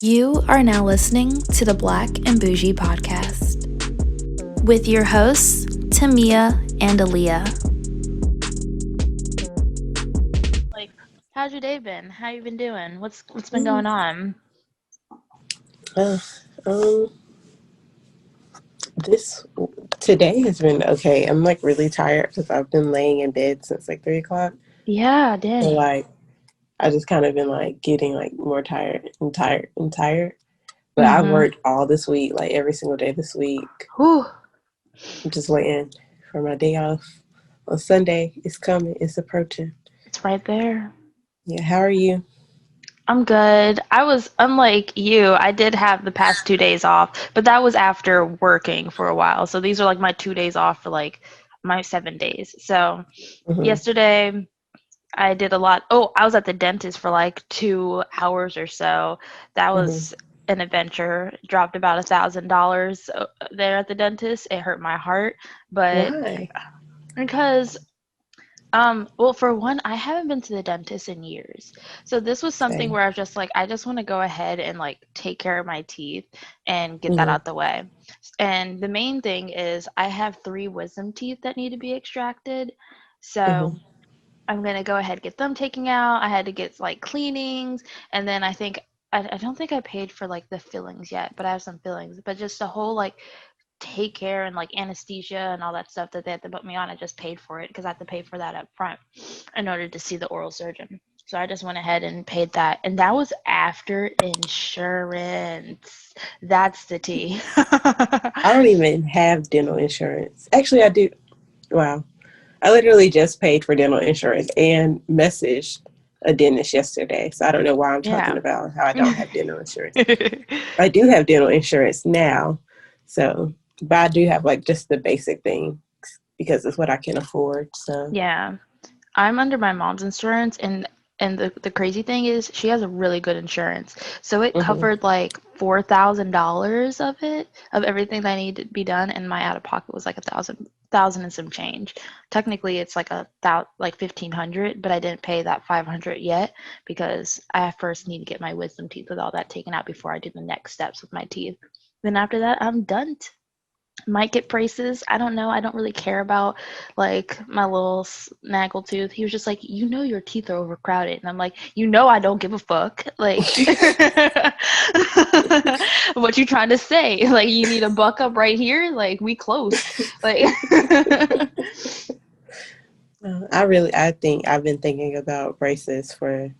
You are now listening to the Black and Bougie podcast with your hosts, Tamia and Aaliyah. Like, how's your day been? How you been doing? What's been going on? Uh, um, this today has been okay. I'm like really tired because I've been laying in bed since like 3 o'clock. Yeah, So dang. like I just kind of been like getting like more tired and tired and tired. But I've Mm-hmm. worked all this week, like every single day this week. Whew. I'm just waiting for my day off on Sunday. It's coming. It's approaching. It's right there. Yeah. How are you? I'm good. I was, unlike you, I did have the past 2 days off, but that was after working for a while. So these are like my 2 days off for like my 7 days. So Mm-hmm. yesterday, I did a lot. Oh, I was at the dentist for like 2 hours or so. That Mm-hmm. was an adventure. Dropped about $1,000 there at the dentist. It hurt my heart, but Why? because well, for one, I haven't been to the dentist in years. So this was something Same. where I was just like, I just want to go ahead and like take care of my teeth and get that Mm-hmm. out the way. And the main thing is I have three wisdom teeth that need to be extracted. Mm-hmm. So I'm gonna go ahead get them taken out. I had to get like cleanings, and then I don't think I paid for like the fillings yet, but I have some fillings. But just the whole like take care and like anesthesia and all that stuff that they had to put me on, I just paid for it because I had to pay for that up front in order to see the oral surgeon. So I just went ahead and paid that, and that was after insurance. That's the tea. I don't even have dental insurance. Actually, I do. Wow. I literally just paid for dental insurance and messaged a dentist yesterday. So I don't know why I'm talking Yeah. about how I don't have dental insurance. I do have dental insurance now. So, but I do have like just the basic thing because it's what I can afford. So, Yeah. I'm under my mom's insurance, and the crazy thing is she has a really good insurance. So it hmm covered like $4,000 of it, of everything that needed to be done, and my out of pocket was like a thousand and some change. Technically it's like like 1,500, but I didn't pay that 500 yet because I first need to get my wisdom teeth with all that taken out before I do the next steps with my teeth. Then after that I'm done. Might get braces. I don't know. I don't really care about like my little snaggle tooth. He was just like, your teeth are overcrowded, and I'm like, I don't give a fuck. Like, what you trying to say? Like, you need a buck up right here? Like, we close. Like, I think I've been thinking about braces for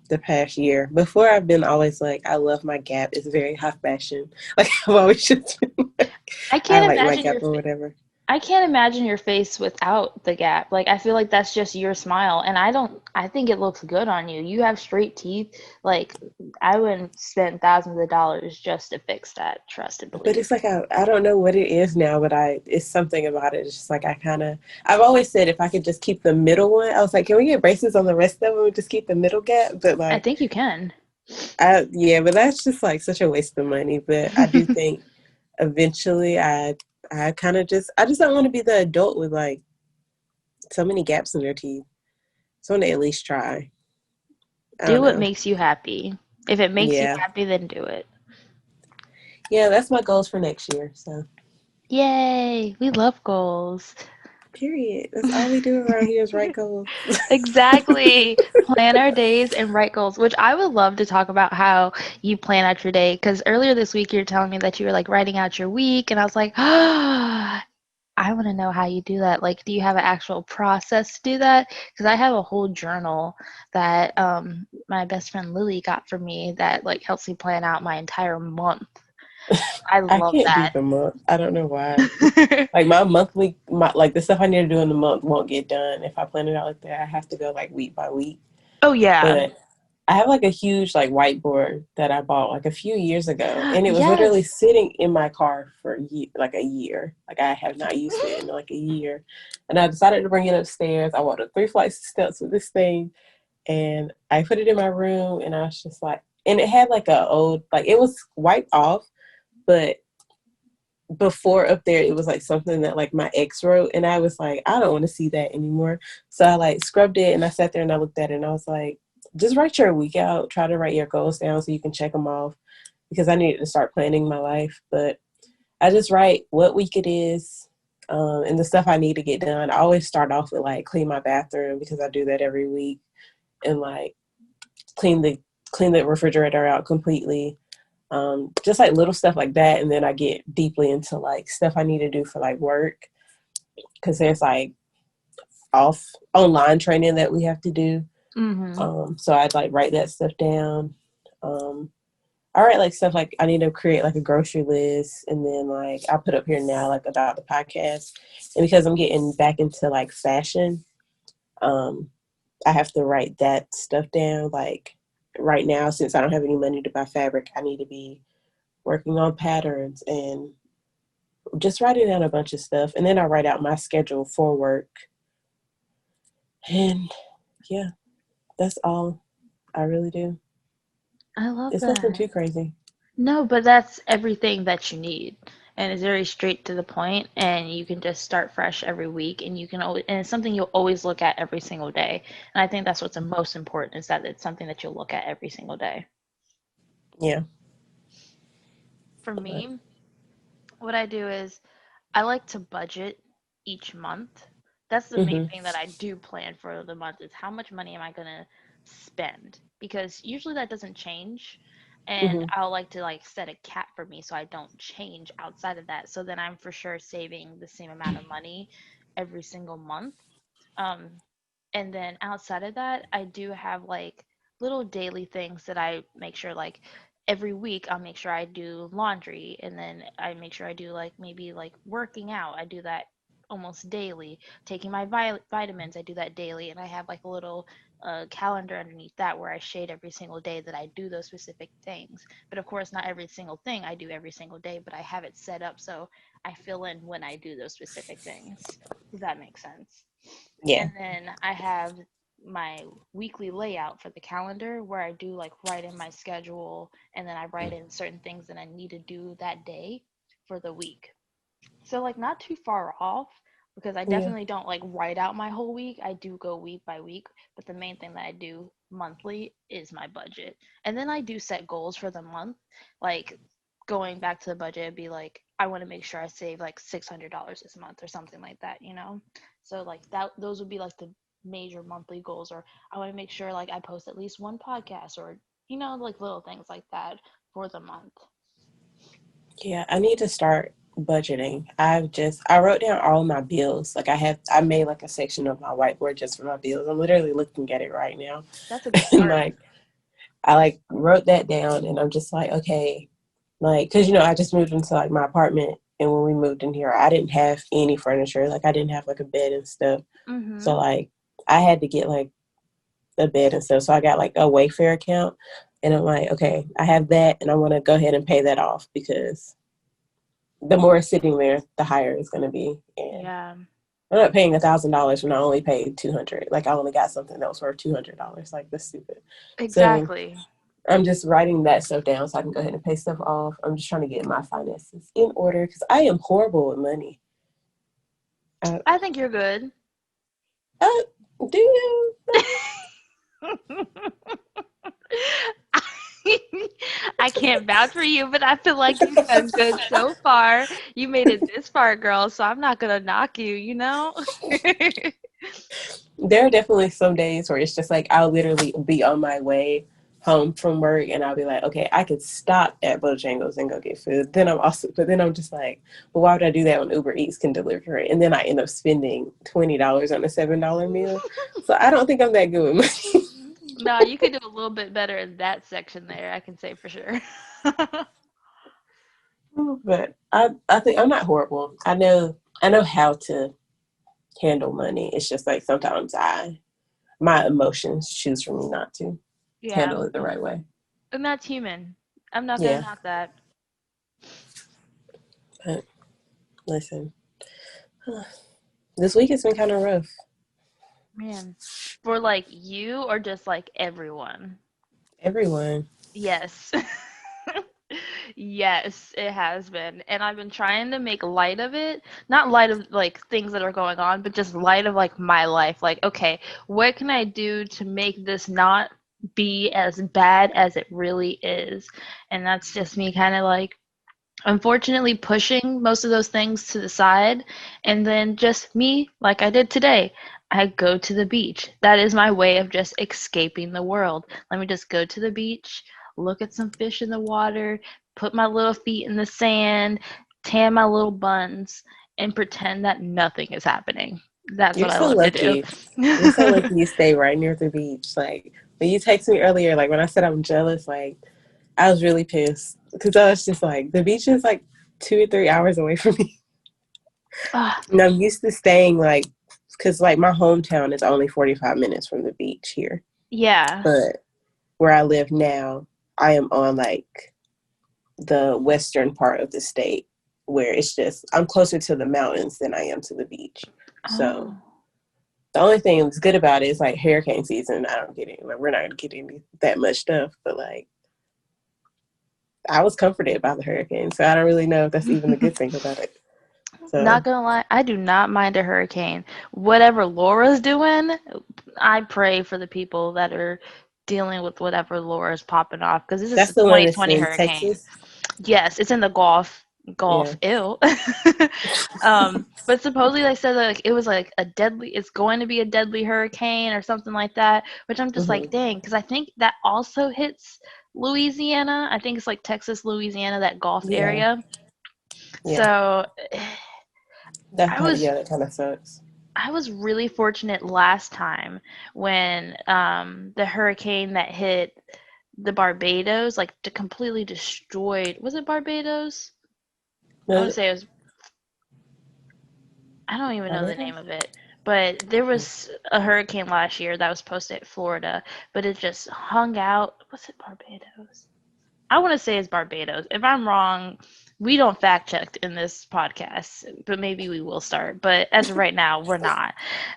the past year. Before I've been always like, I love my gap. It's very high fashion. Like I've always just been like, I I can't like my imagine gap or whatever. I can't imagine your face without the gap. Like I feel like that's just your smile, and I think it looks good on you. You have straight teeth. Like I wouldn't spend thousands of dollars just to fix that. Trust and But believe. it's like I don't know what it is now, but it's something about it. It's just like I've always said if I could just keep the middle one, I was like, can we get braces on the rest of them and just keep the middle gap? But I like think you can. but that's just like such a waste of money. But I do think eventually I just don't want to be the adult with like so many gaps in their teeth. So I want to at least try. I don't Do what know. makes you happy. If it makes you Yeah. happy, then do it. Yeah, that's my goals for next year. So Yay! We love goals. period. That's all we do around here is write goals. Exactly. Plan our days and write goals, which I would love to talk about how you plan out your day. Because earlier this week, you were telling me that you were like writing out your week, and I was like, I want to know how you do that. Like, do you have an actual process to do that? Because I have a whole journal that my best friend Lily got for me that like helps me plan out my entire month. I I love can't do that. the month. I don't know why. Like my monthly, like the stuff I need to do in the month won't get done if I plan it out like that. I have to go like week by week. Oh yeah. But I have like a huge like whiteboard that I bought like a few years ago, and it was literally Yes. sitting in my car for like a year. Like I have not used it in like a year, and I decided to bring it upstairs. I walked up 3 flights of steps with this thing, and I put it in my room, and I was just like, and it had like a old like it was wiped off, but before up there it was like something that like my ex wrote, and I was like, I don't want to see that anymore. So I like scrubbed it, and I sat there and I looked at it, and I was like, just write your week out, try to write your goals down so you can check them off. because I needed to start planning my life. But I just write what week it is, and the stuff I need to get done. I always start off with like clean my bathroom because I do that every week, and like clean the clean the refrigerator out completely. Just like little stuff like that, and then I get deeply into like stuff I need to do for like work, because there's like off online training that we have to do. Mm-hmm. So I'd like write that stuff down. I write like stuff like I need to create like a grocery list, and then like I put up here now like about the podcast, and because I'm getting back into like fashion, um, I have to write that stuff down. Like right now, since I don't have any money to buy fabric, I need to be working on patterns and just writing down a bunch of stuff, and then I write out my schedule for work, and yeah, that's all I really do. I love It's nothing that. too crazy. No, but that's everything that you need. And it's very straight to the point, and you can just start fresh every week, and you can always, and it's something you'll always look at every single day. And I think that's what's the most important is that it's something that you'll look at every single day. Yeah, For but me, what I do is I like to budget each month. That's the main hmm thing that I do plan for the month is how much money am I gonna spend? Because usually that doesn't change. And hmm I'll like to like set a cap for me so I don't change outside of that. So then I'm for sure saving the same amount of money every single month. Um, and then outside of that, I do have like little daily things that I make sure like every week I'll make sure I do laundry, and then I make sure I do like maybe like working out. I do that almost daily. Taking my vitamins, I do that daily, and I have like a little calendar underneath that where I shade every single day that I do those specific things. But of course, not every single thing I do every single day, but I have it set up so I fill in when I do those specific things. Does that make sense? yeah, And then I have my weekly layout for the calendar where I do like write in my schedule, and then I write in certain things that I need to do that day for the week. So like not too far off, because I yeah, definitely don't like write out my whole week. I do go week by week, but the main thing that I do monthly is my budget. And then I do set goals for the month. Like going back to the budget, it'd be like I want to make sure I save like $600 this month or something like that, you know? So like that those would be like the major monthly goals, or I want to make sure like I post at least one podcast, or like little things like that for the month. yeah. I need to start budgeting. I wrote down all my bills. Like I made like a section of my whiteboard just for my bills. I'm literally looking at it right now, That's a good and start. like I like wrote that down, and I'm just like, okay, like because I just moved into like my apartment, and when we moved in here, I didn't have any furniture. Like I didn't have like a bed and stuff. So Mhm. like I had to get like a bed and stuff. So I got like a Wayfair account, and I'm like, okay, I have that, and I want to go ahead and pay that off because the more it's sitting there, the higher it's going to be. And Yeah. I'm not paying $1,000 when I only paid 200. Like I only got something that was worth $200. Like that's stupid. So Exactly. I'm just writing that stuff down so I can go ahead and pay stuff off. I'm just trying to get my finances in order because I am horrible with money. Uh, I think you're good. uh, do you? I can't vouch for you, but I feel like you've done good so far. You made it this far, girl, so I'm not gonna knock you, you know? There are definitely some days where it's just like I'll literally be on my way home from work and I'll be like, okay, I could stop at Bojangles and go get food. But then I'm just like, well, why would I do that when Uber Eats can deliver it? And then I end up spending $20 on a $7 meal. So I don't think I'm that good with money. No, you could do a little bit better in that section there, I can say for sure. But I think I'm not horrible. I know how to handle money. It's just like sometimes my emotions choose for me not to Yeah, handle it the right way. and that's human. I'm not gonna Yeah. knock that. But listen, this week has been kind of rough. Man. For like you or just like everyone? Everyone. Yes. Yes, it has been. And I've been trying to make light of it. Not light of like things that are going on, but just light of like my life. Like, okay, what can I do to make this not be as bad as it really is. And that's just me kind of like, unfortunately, pushing most of those things to the side, and then just me, like I did today. I go to the beach. That is my way of just escaping the world. Let me just go to the beach, look at some fish in the water, put my little feet in the sand, tan my little buns, and pretend that nothing is happening. That's You're what I so love to do. lucky. You're so lucky you stay right near the beach. Like when you texted me earlier, like when I said I'm jealous, like I was really pissed because I was just like the beach is like 2 or 3 hours away from me, Ah, and I'm used to staying like because like my hometown is only 45 minutes from the beach here, yeah. but where I live now, I am on like the western part of the state where it's just I'm closer to the mountains than I am to the beach. So Oh. the only thing that's good about it is like hurricane season. I don't get any like we're not gonna get any that much stuff, but like I was comforted by the hurricane, so I don't really know if that's even a good thing about it. Not So gonna lie, I do not mind a hurricane. Whatever Laura's doing, I pray for the people that are dealing with whatever Laura's popping off because this is that's a the one that's 2020 in hurricane. Texas. Yes, it's in the Gulf. Yeah. Gulf, ew. But supposedly they said that like, it was like a deadly, it's going to be a deadly hurricane or something like that, which I'm just like, Hmm. dang, because I think that also hits Louisiana. I think it's like Texas, Louisiana, that Gulf Yeah. area. Yeah. So That I kind of was yeah, that kind of sucks. I was really fortunate last time when the hurricane that hit the Barbados like completely destroyed. Was it Barbados? I want to Was it say it was. I don't even know the name Barbados? of it, but there was a hurricane last year that was supposed to hit Florida, but it just hung out. Was it Barbados? I want to say it's Barbados. If I'm wrong, we don't fact check in this podcast, but maybe we will start. But as of right now, we're not.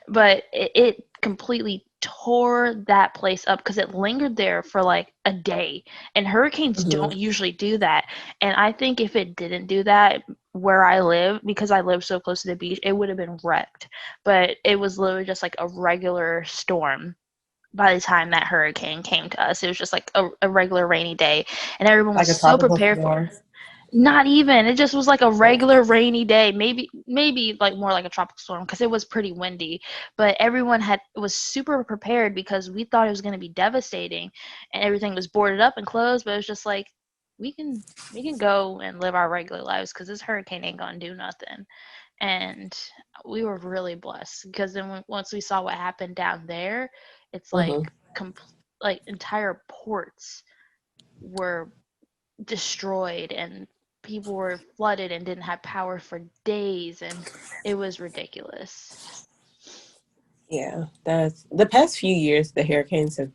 But it completely tore that place up because it lingered there for like a day. And hurricanes Hmm. don't usually do that. And I think if it didn't do that where I live, because I live so close to the beach, it would have been wrecked. But it was literally just like a regular storm by the time that hurricane came to us. It was just like a regular rainy day, and everyone was Like a so tropical prepared for it. storm. Not even. It just was like a regular rainy day. Maybe like more like a tropical storm because it was pretty windy. But everyone had was super prepared because we thought it was going to be devastating, and everything was boarded up and closed. But it was just like we can go and live our regular lives because this hurricane ain't gonna do nothing. And we were really blessed because then once we saw what happened down there, it's like Hmm. like entire ports were destroyed and people were flooded and didn't have power for days, and it was ridiculous. Yeah, that's the past few years. The hurricanes have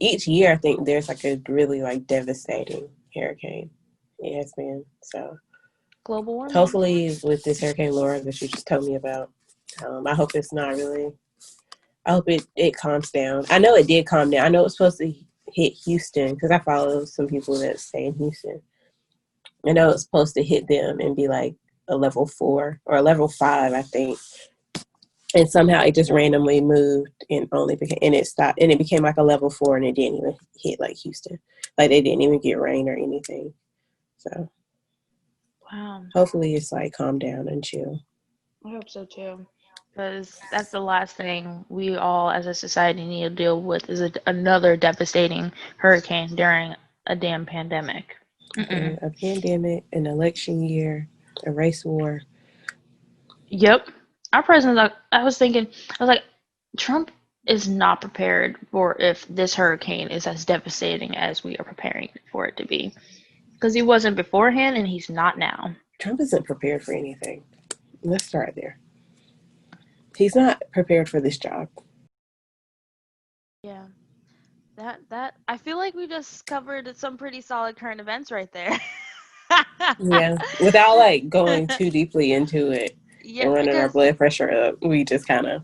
each year. I think there's like a really like devastating hurricane. It has been so. Global warming. Hopefully, with this Hurricane Laura that you just told me about, I hope it's not really. I hope it calms down. I know it did calm down. I know it was supposed to hit Houston because I follow some people that stay in Houston. I know it's supposed to hit them and be like a level 4 or a level 5, I think. And somehow it just randomly moved and only became and it stopped and it became like a level 4 and it didn't even hit like Houston. Like they didn't even get rain or anything. So Wow, hopefully it's like calm down and chill. I hope so too. Because that's the last thing we all as a society need to deal with is another devastating hurricane during a damn pandemic. Mm-mm. During a pandemic, an election year, a race war. Yep. Our president, like, I was thinking, I was like, Trump is not prepared for if this hurricane is as devastating as we are preparing for it to be. Because he wasn't beforehand and he's not now. Trump isn't prepared for anything. Let's start there. He's not prepared for this job. Yeah. That I feel like we just covered some pretty solid current events right there. Yeah. Without like going too deeply into it Yeah, and running our because blood pressure up, we just kind of.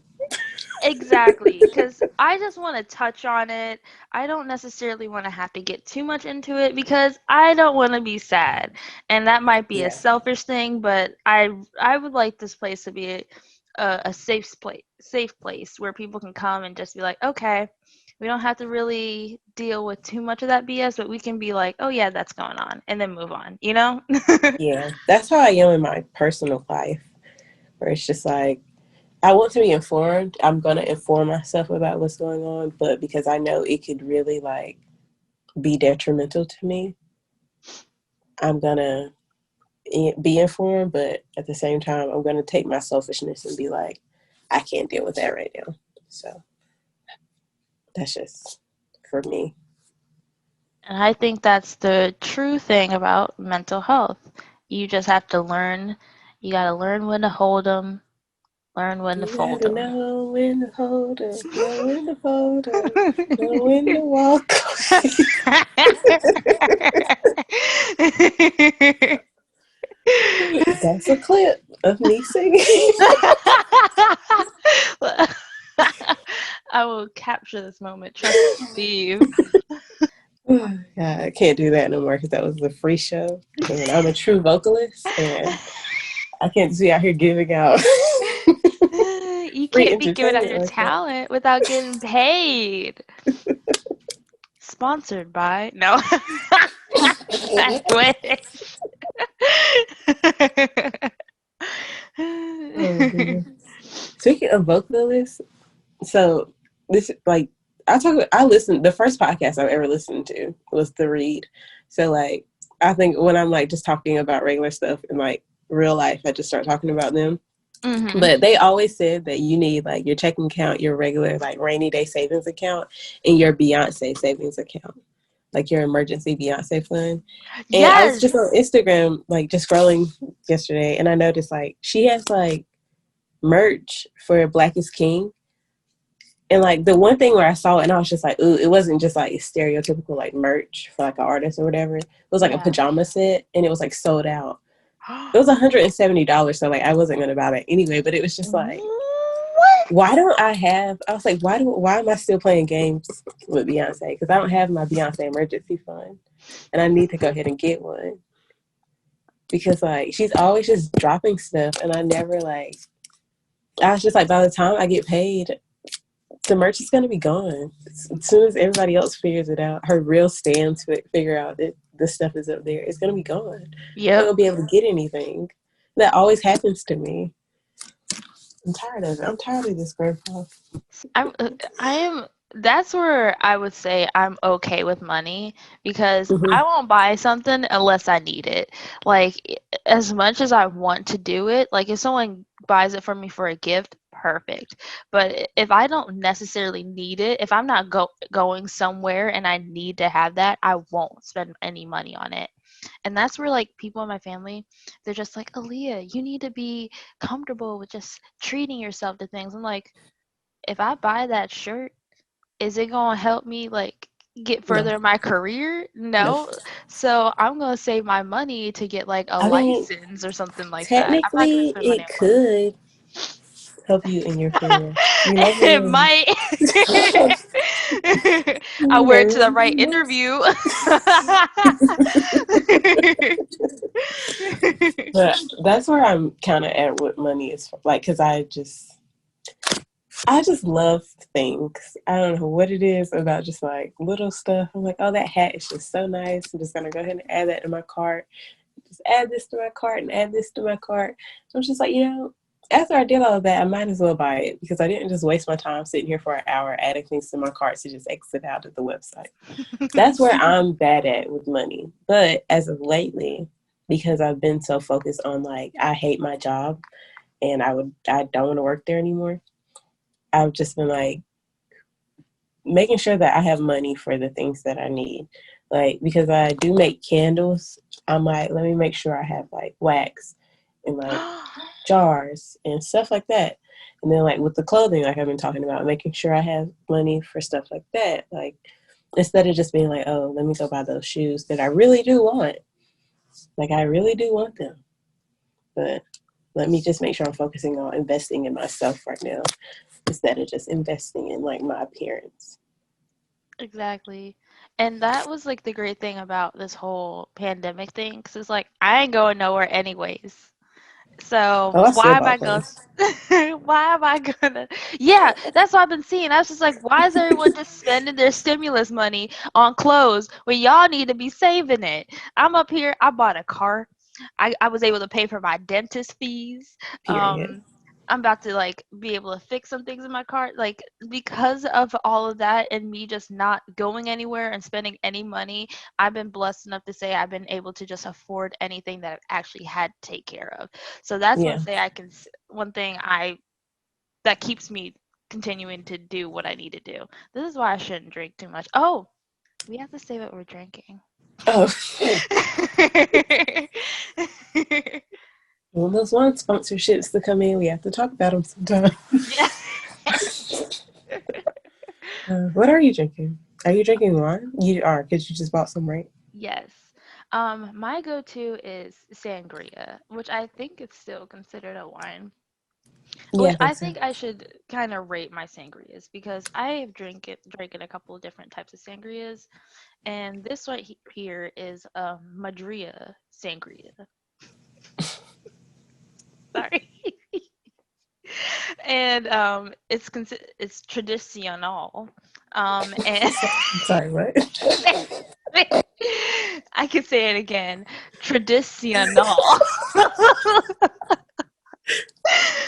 exactly, because I just want to touch on it. I don't necessarily want to have to get too much into it because I don't want to be sad, and that might be a Yeah. selfish thing. But I would like this place to be a safe place where people can come and just be like, okay, We don't have to really deal with too much of that BS, but we can be like, oh yeah, that's going on, and then move on, you know? Yeah, that's how I am in my personal life, where it's just like I want to be informed. I'm gonna inform myself about what's going on, but because I know it could really like be detrimental to me, I'm gonna be informed. But at the same time, I'm gonna take my selfishness and be like, I can't deal with that right now. So that's just for me. And I think that's the true thing about mental health. You just have to learn, you got to learn when to hold them, learn when to You fold gotta them. know when to hold up, know when to fold up, know when to walk away. That's a clip of me singing. I will capture this moment. Trust and believe. Yeah, I can't do that no more because that was the free show, and I'm a true vocalist, and I can't just be out here giving out You free can't be giving out entertainment your like that. talent without getting paid. Sponsored by no. I wish. Oh dear. Speaking of vocalists, so this like I listened the first podcast I've ever listened to was The Read. So like I think when I'm like just talking about regular stuff in like real life, I just start talking about them. Mhm. But they always said that you need like your checking account, your regular like rainy day savings account, and your Beyonce savings account, like your emergency Beyonce fund. And I was just on Yes. Instagram, like just scrolling yesterday, and I noticed like she has like merch for Black is King. And like the one thing where I saw it and I was just like, ooh, it wasn't just like stereotypical like merch for like an artist or whatever. It was like a Yeah. pajama set and it was like sold out. It was $170, so like I wasn't gonna buy that anyway. But it was just like, What? why don't I have? I was like, why am I still playing games with Beyonce? Because I don't have my Beyonce emergency fund, and I need to go ahead and get one because like she's always just dropping stuff, and I never like. I was just like, by the time I get paid, the merch is gonna be gone as soon as everybody else figures it out. Her real stands figure out that this stuff is up there. It's gonna be gone. I'm not Yep. gonna be able to get anything. That always happens to me. I'm tired of it. I'm tired of this grandpa. I'm I am that's where I would say I'm okay with money because Mm-hmm. I won't buy something unless I need it. Like as much as I want to do it, like if someone buys it for me for a gift, perfect. But if I don't necessarily need it, if I'm not going somewhere and I need to have that, I won't spend any money on it. And that's where like people in my family, they're just like, Aaliyah, you need to be comfortable with just treating yourself to things. I'm like, if I buy that shirt, is it gonna help me like get No, further in my career? no. No. So I'm gonna save my money to get like a I mean, license or something like that. I'm not gonna technically, spend money it on clothes. could help you in your career. You never It know. might. I You wear it to never the right know. interview. But that's where I'm kind of at with money is like, because I just love things. I don't know what it is about just like little stuff. I'm like, oh, that hat is just so nice. I'm just gonna go ahead and add that to my cart. Just add this to my cart and add this to my cart. I'm just like, after I did all of that, I might as well buy it because I didn't just waste my time sitting here for an hour adding things to my cart to just exit out of the website. That's where I'm bad at with money. But as of lately, because I've been so focused on like I hate my job and I don't want to work there anymore. I've just been like making sure that I have money for the things that I need. Like because I do make candles, I'm like, let me make sure I have like wax and like jars and stuff like that. And then like with the clothing, like I've been talking about, making sure I have money for stuff like that. Like instead of just being like, oh, let me go buy those shoes that I really do want. Like I really do want them. But let me just make sure I'm focusing on investing in myself right now instead of just investing in like my appearance. Exactly. And that was like the great thing about this whole pandemic thing, 'cause it's like I ain't going nowhere anyways. So Oh, I still why am I bought going? clothes. Why am I gonna? Yeah, that's what I've been seeing. I was just like, why is everyone just spending their stimulus money on clothes when y'all need to be saving it? I'm up here. I bought a car. I was able to pay for my dentist fees. Period. I'm about to like be able to fix some things in my car. Like because of all of that and me just not going anywhere and spending any money, I've been blessed enough to say I've been able to just afford anything that I've actually had to take care of. So that's Yeah. one thing I that keeps me continuing to do what I need to do. This is why I shouldn't drink too much. Oh, we have to say what we're drinking. Oh, when those want sponsorships to come in, we have to talk about them sometime. Yeah. What are you drinking? Are you drinking wine? You are, because you just bought some, right? Yes. My go-to is sangria, which I think is still considered a wine. Yeah, Which I I think so. think I should kind of rate my sangrias because I have drinking a couple of different types of sangrias, and this one here is Madria sangria. Sorry. And it's tradicional. And Sorry, what? I can say it again. Tradicional.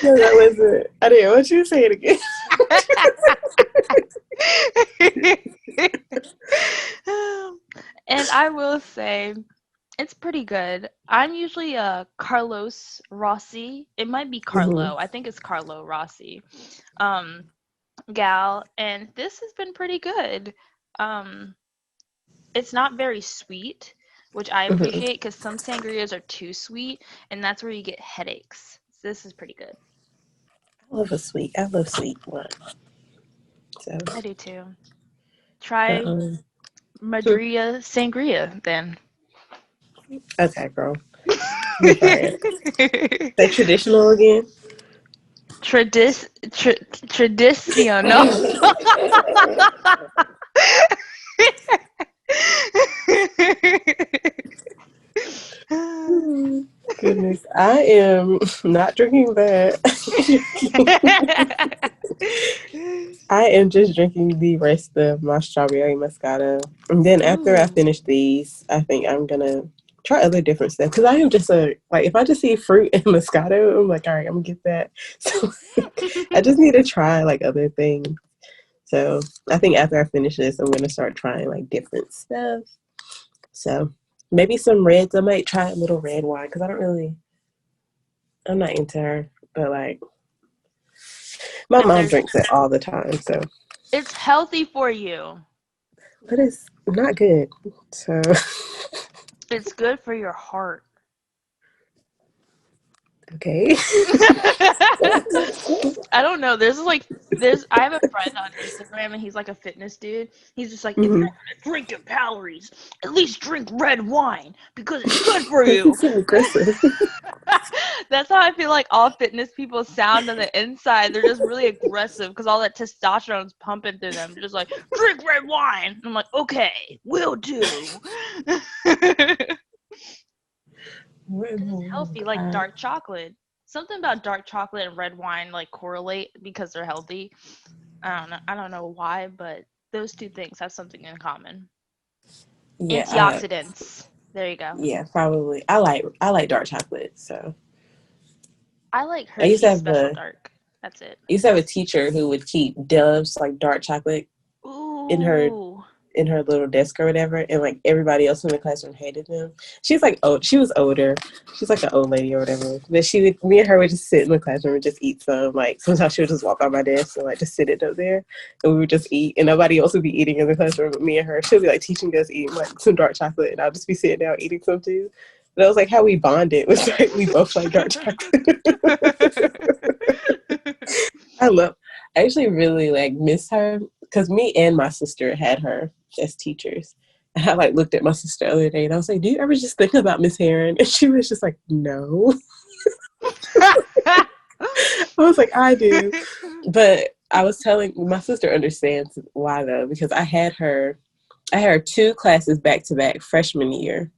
No, that wasn't. I didn't want you to say it again. And I will say it's pretty good. I'm usually a Carlos Rossi. It might be Hmm. Carlo. I think it's Carlo Rossi. Um, gal, and this has been pretty good. Um, it's not very sweet, which I Hmm. appreciate because some sangrias are too sweet, and that's where you get headaches. So this is pretty good. I love a sweet. I love sweet wine. So, I do too. but, Try Madria Sangria then. okay, girl. I'm gonna try it. Say traditional again. Tradicional. Hmm, goodness, I am not drinking that. I am just drinking the rest of my strawberry Moscato. And then after I Ooh. finish these, I think I'm gonna try other different stuff. Cause I am just like, if I just see fruit and Moscato, I'm like, all right, I'm gonna get that. So I just need to try like other things. So I think after I finish this, I'm gonna start trying like different stuff. So maybe some reds. I might try a little red wine because I'm not into her, but like my But mom there's drinks it all the time. So, it's healthy for you. but it's not good. So, It's good for your heart. okay. I don't know. There's I have a friend on Instagram and he's like a fitness dude. He's just like, if Mm-hmm. you're gonna drink your calories, at least drink red wine because it's good for Because you. he's so aggressive. That's how I feel like all fitness people sound on the inside. They're just really aggressive because all that testosterone's pumping through them. They're just like, drink red wine. And I'm like, okay, will do. Because it's Oh, healthy, like God. dark chocolate. Something about dark chocolate and red wine like correlate because they're healthy. I don't know. I don't know why, but those two things have something in common. Yeah, Antioxidants. There you go. yeah, probably. I like dark chocolate. So I like I used to Hershey's have Special a Dark. That's it. I used to have a teacher who would keep Dove's like dark chocolate in her Ooh. in her little desk or whatever, and like everybody else in the classroom hated him. She's like, oh, she was older. She's like an old lady or whatever. But me and her would just sit in the classroom and just eat some. Like sometimes she would just walk by my desk and like just sit it up there, and we would just eat. And nobody else would be eating in the classroom but me and her. She'll be like teaching us eating like some dark chocolate, and I'll just be sitting down eating some too. But that was like how we bonded. Was like we both like dark chocolate. I love. I actually really like miss her because me and my sister had her as teachers. And I like looked at my sister the other day and I was like, "Do you ever just think about Miss Heron?" And she was just like, "No." I was like, "I do," but I was telling my sister understands why though because I had her two classes back to back freshman year,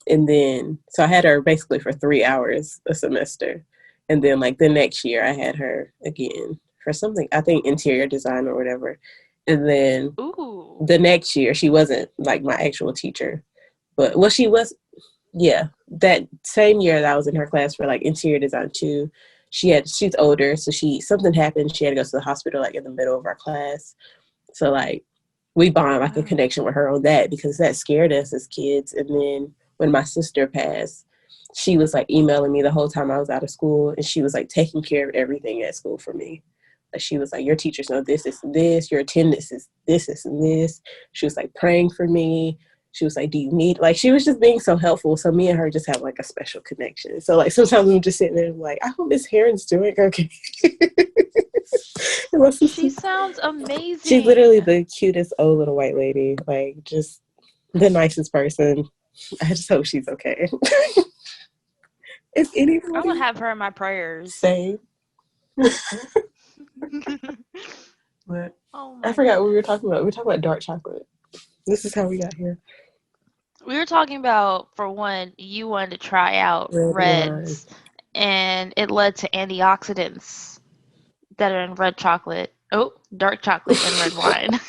And then, so I had her basically for 3 hours a semester. And then, like, the next year, I had her again for something, I think interior design or whatever. And then Ooh. the next year, she wasn't like my actual teacher, but well, she was, yeah, that same year that I was in her class for like interior design too. She's older, so something happened. She had to go to the hospital like in the middle of our class. So like we bond like a Mm. connection with her on that because that scared us as kids. And then when my sister passed, she was like emailing me the whole time I was out of school, and she was like taking care of everything at school for me. Like she was like, your teachers know this, and this, your attendance is this, and this. She was like praying for me. She was like, do you need, like, she was just being so helpful. So me and her just have like a special connection. So like sometimes we just sit there and like, I hope Miss Heron's doing okay. She sounds She's amazing. literally the cutest old little white lady. Like, just the nicest person. I just hope she's okay. If I would anybody have her in my prayers. say, but Oh I my forgot what we were goodness. talking about. We were talking about dark chocolate. This is how we got here. We were talking about, for one, you wanted to try out Red wine. reds, and it led to antioxidants that are in red chocolate. Oh, dark chocolate and red wine.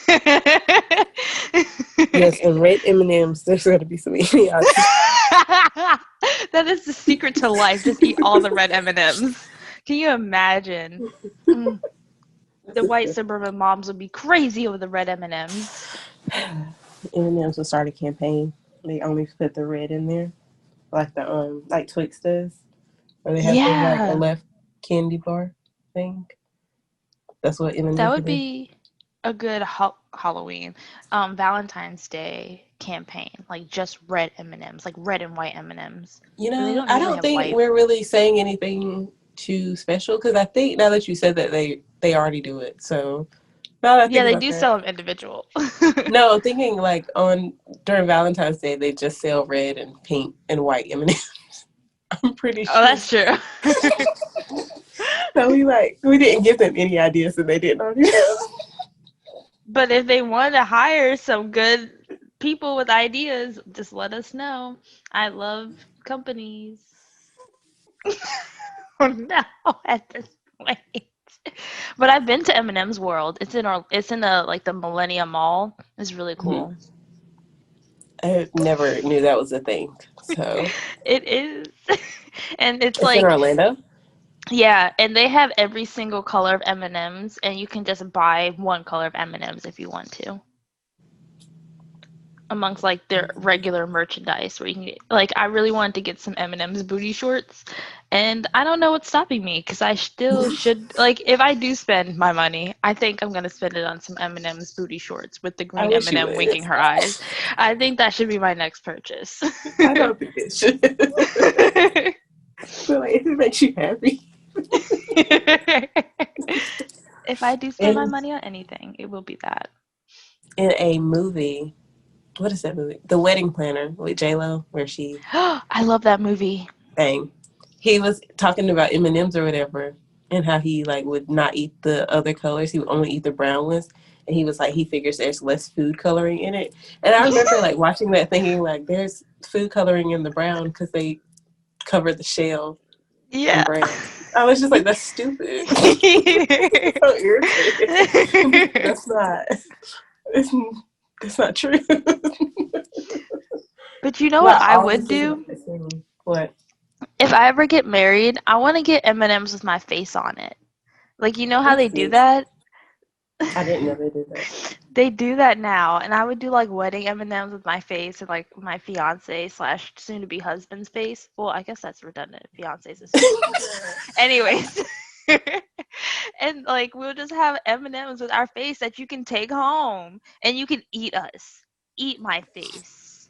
Yes, and red M&Ms. There's going to be some antioxidants. That is the secret to life. Just eat all the red M&Ms. Can you imagine? Mm, the white suburban moms would be crazy over the red M&Ms. M&M's will start a campaign. They only put the red in there, like the like Twix does, or they have the like a Yeah, left candy bar thing. That's what that M&M's would do. be a good Halloween, Valentine's Day campaign. Like just red M&Ms, like red and white M&Ms. You But they know, don't I usually don't have think white. we're really saying anything too special because I think now that you said that they already do it. So now that I Yeah, think they about do that, sell them individual. no, I'm thinking like on during Valentine's Day they just sell red and pink and white M&Ms. I'm pretty Oh, sure. that's true. So we didn't give them any ideas that they didn't already know. But if they want to hire some good people with ideas, just let us know. I love companies. Oh no, at this point. But I've been to Eminem's World. It's in the like the Millennium Mall. It's really Mhm. cool. I never knew that was a thing. So It is. And it's it's in like, Orlando. yeah, and they have every single color of M&Ms, and you can just buy one color of M&Ms if you want to, amongst like their regular merchandise where you can get, like, I really wanted to get some M&M's booty shorts, and I don't know what's stopping me because I still should, like, if I do spend my money, I think I'm gonna spend it on some M&M's booty shorts with the I green wish you M&M would. winking her eyes. I think that should be my next purchase. I don't think it should. But like, if it makes you happy. If I do spend my In money on anything, it will be that. in a movie, what is that movie? The Wedding Planner with J Lo, where she I love that movie. sang. He was talking about M and M's or whatever, and how he like would not eat the other colors. He would only eat the brown ones. And he was like, he figures there's less food coloring in it. And I remember like watching that, thinking like, there's food coloring in the brown because they cover the shell in Yeah. brown. I was just like, that's stupid. So irritated. That's not. It's, it's not true. But you know what Not I all the would food do? is the same. What? If I ever get married, I want to get M&Ms with my face on it. Like, you know how That's they do cute. that? I didn't know they did that. They do that now, and I would do like wedding M&Ms with my face and like my fiance slash soon to be husband's face. Well, I guess that's redundant. Fiance's a soon to be. Anyways, and like we'll just have M&Ms with our face that you can take home, and you can eat us, eat my face.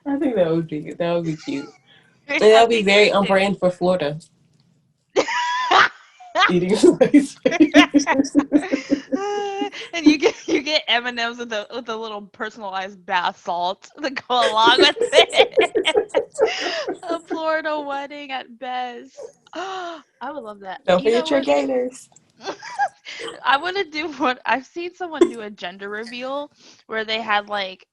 I think that would be cute. And that I would be think so very on too. brand for Florida. Eating somebody's face. And you get M&Ms with a little personalized bath salt to go along with it. A Florida wedding at best. I would love that. Don't You know forget your what? gators. I want to do what I've seen someone do a gender reveal where they had like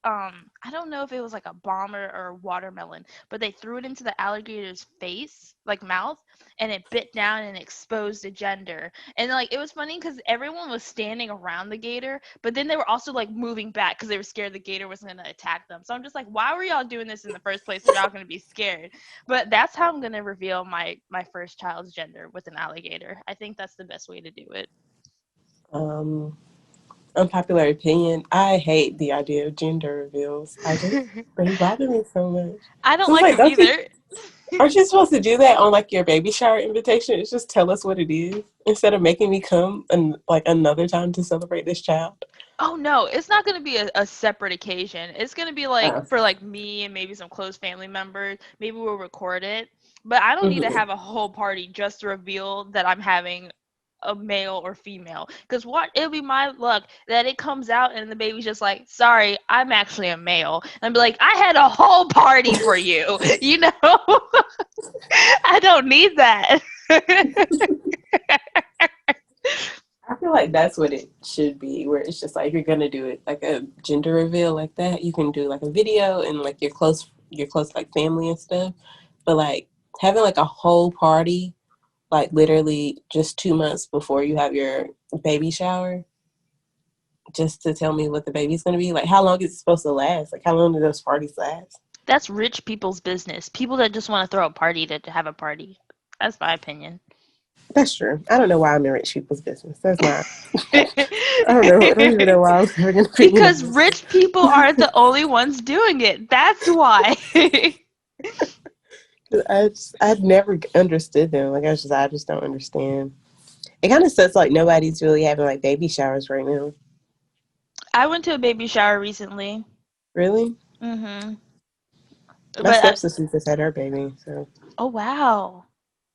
I don't know if it was like a bomb or a watermelon, but they threw it into the alligator's face, like mouth, and it bit down and exposed the gender. And like it was funny because everyone was standing around the gator, but then they were also like moving back because they were scared the gator was gonna attack them. So I'm just like, why were y'all doing this in the first place if y'all gonna be scared? But that's how I'm gonna reveal my first child's gender with an alligator. I think that's the best way to do it. Um, Unpopular opinion. I hate the idea of gender reveals. They bother me so much. I don't So it's like like, them don't you, either. aren't you supposed to do that on like your baby shower invitation? It's just tell us what it is instead of making me come and like another time to celebrate this child. Oh no, it's not gonna be a separate occasion. It's gonna be like Uh, for like me and maybe some close family members. Maybe we'll record it. But I don't need to mhm. have a whole party just to reveal that I'm having a male or female. Because what it'll be my luck that it comes out and the baby's just like, sorry, I'm actually a male. And I'll be like, I had a whole party for you. You know? I don't need that. I feel like that's what it should be, where it's just like if you're gonna do it like a gender reveal like that, you can do like a video and like your close like family and stuff. But like having like a whole party, like literally just 2 months before you have your baby shower, just to tell me what the baby's gonna be, like how long is it supposed to last? Like how long do those parties last? That's rich people's business. People that just want to throw a party to have a party. That's my opinion. That's true. I don't know why I'm in rich people's business. That's not. I don't know. I don't even know why I'm having an opinion on Because this. rich people aren't the only ones doing it. That's why. I'd never understood them. Like I just don't understand. It kind of sucks. Like nobody's really having like baby showers right now. I went to a baby shower recently. Really, Mhm. my But stepsister just had her baby, so oh wow.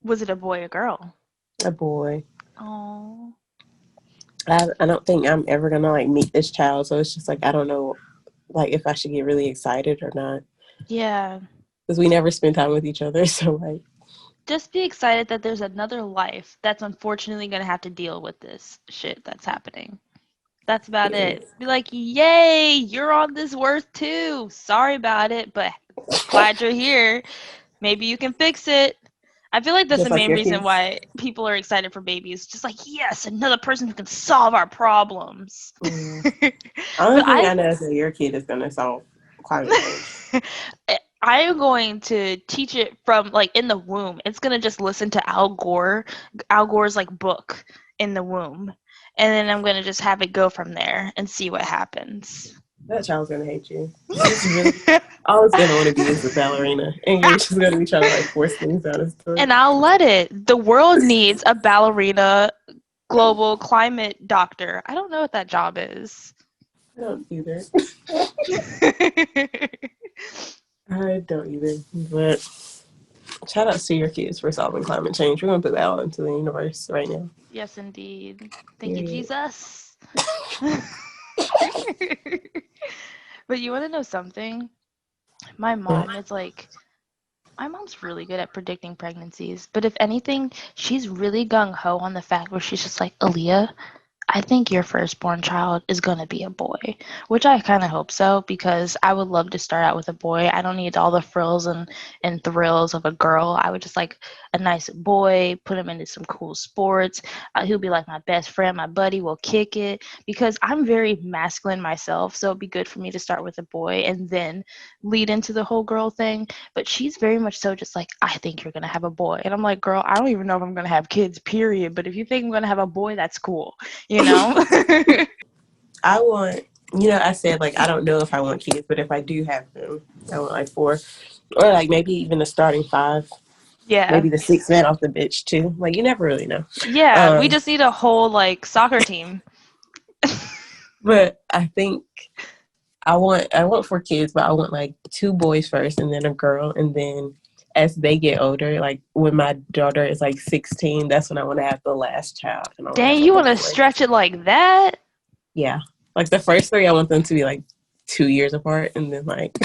Was it a boy or girl? a boy. Oh. I don't think I'm ever gonna like meet this child, so it's just like I don't know like if I should get really excited or not Yeah. because we never spend time with each other. So like, Just be excited that there's another life that's unfortunately going to have to deal with this shit that's happening. That's about it. period. Be like, yay, you're on this earth too. Sorry about it, but glad you're here. Maybe you can fix it. I feel like that's the Just like main your reason kids. why people are excited for babies. Just like, yes, another person who can solve our problems. Yeah. But The only thing I I know is that your kid is gonna solve climate change. I am going to teach it from like in the womb. It's gonna just listen to Al Gore's like book in the womb, and then I'm gonna just have it go from there and see what happens. That child's gonna hate you. It's really all it's gonna want to be is a ballerina, and you're just gonna be trying to like force things down his throat. And I'll let it. The world needs a ballerina global climate doctor. I don't know what that job is. I don't either. I don't either. But shout out to your kids for solving climate change. We're gonna put that out into the universe right now. Yes, indeed. Thank you, Period. Jesus. But you want to know something? My But mom is like, my mom's really good at predicting pregnancies, but if anything, she's really gung ho on the fact where she's just like, Aaliyah, I think your firstborn child is going to be a boy, which I kind of hope so because I would love to start out with a boy. I don't need all the frills and thrills of a girl. I would just like a nice boy, put him into some cool sports. He'll be like my best friend, my buddy, we'll kick it because I'm very masculine myself. So it'd be good for me to start with a boy and then lead into the whole girl thing. But she's very much so just like, I think you're going to have a boy. And I'm like, girl, I don't even know if I'm going to have kids, period. But if you think I'm going to have a boy, that's cool, you know? I want, I said like I don't know if I want kids, but if I do have them, I want like four, or like maybe even a starting five, Yeah. maybe the sixth man off the bench too. Like you never really know. Yeah, we Um, just need a whole like soccer team. but I think I want four kids, but I want like two boys first, and then a girl, and then as they get older, like when my daughter is like 16, that's when I want to have the last child, and I want to have Dang, you like a want to boy. stretch it like that? Yeah, like the first three, I want them to be like 2 years apart, and then like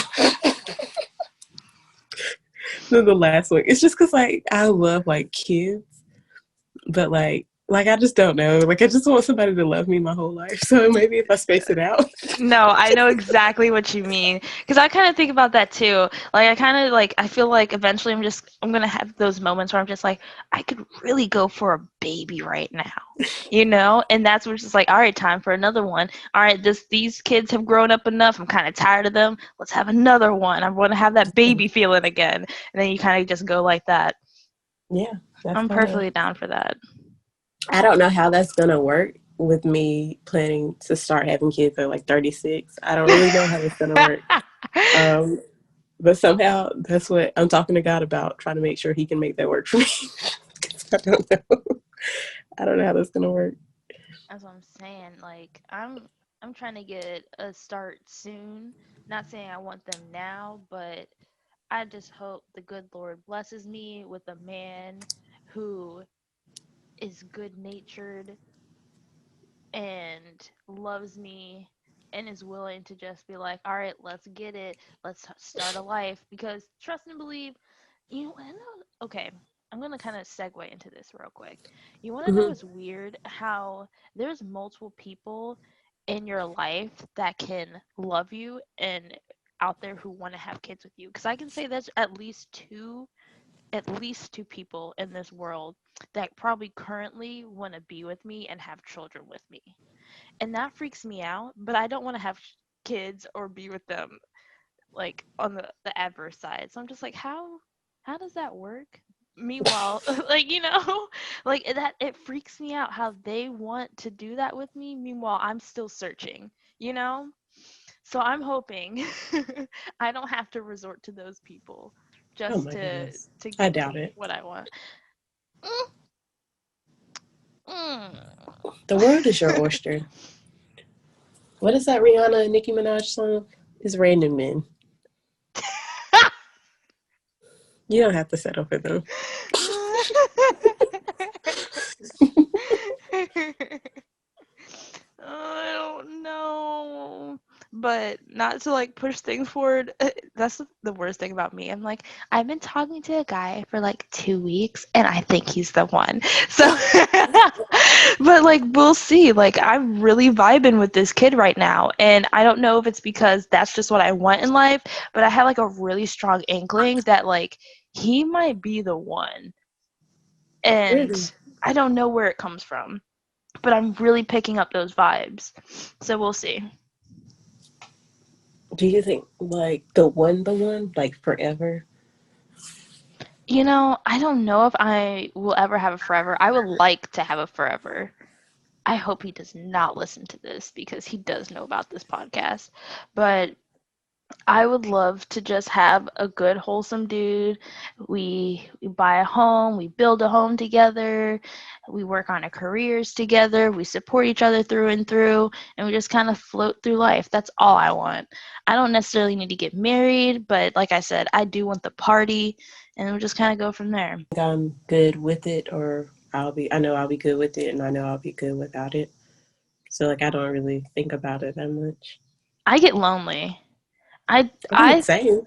then the last one. It's just because like I love like kids, but like Like, I just don't know. Like, I just want somebody to love me my whole life. So maybe if I space it out. No, I know exactly what you mean. Because I kind of think about that too. Like, I kind of like, I feel like eventually I'm going to have those moments where I'm just like, I could really go for a baby right now, you know? And that's where it's just like, all right, time for another one. All right, these kids have grown up enough. I'm kind of tired of them. Let's have another one. I want to have that baby feeling again. And then you kind of just go like that. Yeah, that's I'm kind of. perfectly down for that. I don't know how that's gonna work with me planning to start having kids at like 36. I don't really know how that's gonna work. Um, but somehow that's what I'm talking to God about, trying to make sure He can make that work for me. I don't know. I don't know how that's gonna work. That's what I'm saying. Like I'm trying to get a start soon. Not saying I want them now, but I just hope the good Lord blesses me with a man who is good-natured and loves me and is willing to just be like, all right, let's get it. Let's start a life. Because trust and believe, you know, okay, I'm going to kind of segue into this real quick. You want to know Mm-hmm. what's weird? How there's multiple people in your life that can love you and out there who want to have kids with you. Because I can say there's at least two people in this world that probably currently want to be with me and have children with me. And that freaks me out, but I don't want to have kids or be with them like on the adverse side. So I'm just like, how does that work? Meanwhile, like like it freaks me out how they want to do that with me. Meanwhile, I'm still searching, you know? So I'm hoping I don't have to resort to those people Oh just my goodness. to I get to doubt it. what I want. Mm, The world is your oyster. What is that Rihanna and Nicki Minaj song? It's Random Men. You don't have to settle for them. I don't know. But not to like push things forward. That's the worst thing about me. I'm like, I've been talking to a guy for like 2 weeks and I think he's the one. So, but like, we'll see. Like, I'm really vibing with this kid right now. And I don't know if it's because that's just what I want in life, but I have like a really strong inkling that like he might be the one. Really? And I don't know where it comes from, but I'm really picking up those vibes. So we'll see. Do you think like the one, like forever? I don't know if I will ever have a forever. I would like to have a forever. I hope he does not listen to this because he does know about this podcast. But I would love to just have a good, wholesome dude. We buy a home, we build a home together, we work on our careers together, we support each other through and through, and we just kind of float through life. That's all I want. I don't necessarily need to get married, but like I said, I do want the party, and we'll just kind of go from there. I'm good with it, or I know I'll be good with it, and I know I'll be good without it. So like I don't really think about it that much. I get lonely. I I mean, I same.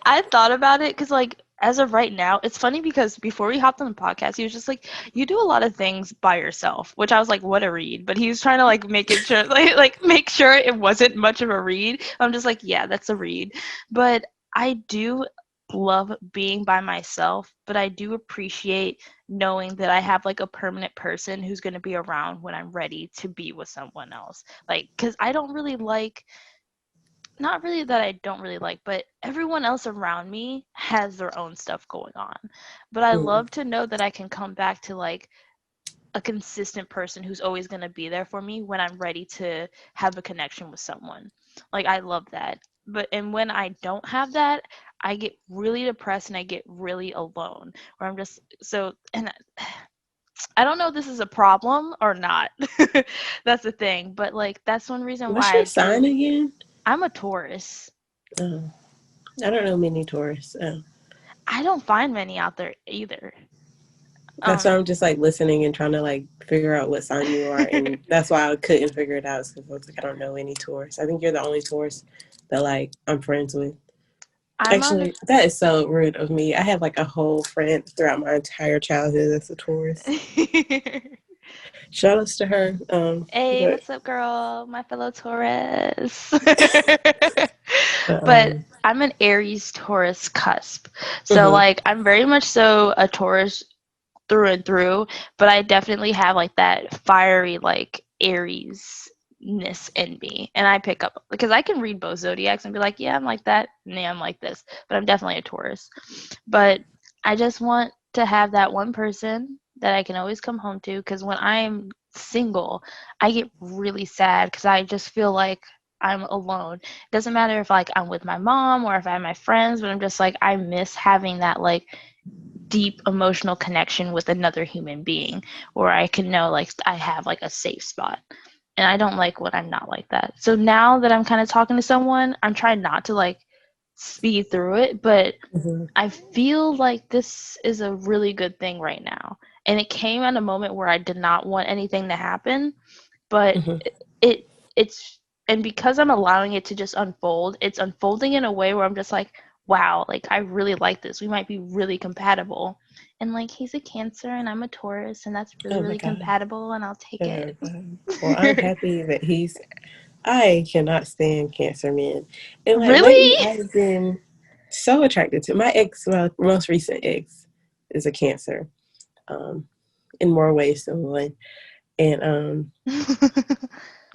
I thought about it because like as of right now, it's funny because before we hopped on the podcast, he was just like, "You do a lot of things by yourself," which I was like, "What a read!" But he was trying to like make it sure, like make sure it wasn't much of a read. I'm just like, "Yeah, that's a read," but I do love being by myself, but I do appreciate knowing that I have like a permanent person who's going to be around when I'm ready to be with someone else. Like, because I don't really like not really that I don't really like, but everyone else around me has their own stuff going on. But I Mm. love to know that I can come back to like a consistent person who's always going to be there for me when I'm ready to have a connection with someone. Like I love that. But and when I don't have that, I get really depressed and I get really alone. Where I'm just so and I don't know if this is a problem or not. That's the thing, but like that's one reason What's why I your sign do. again? I'm a Taurus. Oh, I don't know many tourists. Oh. I don't find many out there either. That's why Um, I'm just like listening and trying to like figure out what sign you are, and that's why I couldn't figure it out because I was like, I don't know any tourists. I think you're the only tourist that like I'm friends with. I'm on the Actually, that is so rude of me. I have like a whole friend throughout my entire childhood that's a Taurus. Shout outs to her. Hey, But what's up, girl? My fellow Taurus. but But I'm an Aries Taurus cusp. So mhm, like I'm very much so a Taurus through and through, but I definitely have like that fiery like Aries ness in me. And I pick up because I can read both zodiacs and be like, yeah, I'm like that, and yeah, I'm like this, but I'm definitely a Taurus. But I just want to have that one person that I can always come home to because when I'm single, I get really sad because I just feel like I'm alone. It doesn't matter if like I'm with my mom or if I have my friends, but I'm just like I miss having that like deep emotional connection with another human being where I can know like I have like a safe spot. And I don't like when I'm not like that. So now that I'm kind of talking to someone, I'm trying not to like speed through it, but mhm, I feel like this is a really good thing right now. And it came at a moment where I did not want anything to happen, but mhm. it it's and because I'm allowing it to just unfold, it's unfolding in a way where I'm just like, wow, like I really like this. We might be really compatible. And like he's a Cancer and I'm a Taurus and that's really Oh my really God. compatible and I'll take Oh it. God. Well, I'm happy that he's. I cannot stand Cancer men, and like Really? lately, I've been so attracted to my ex. My most recent ex is a Cancer, um, in more ways than one, and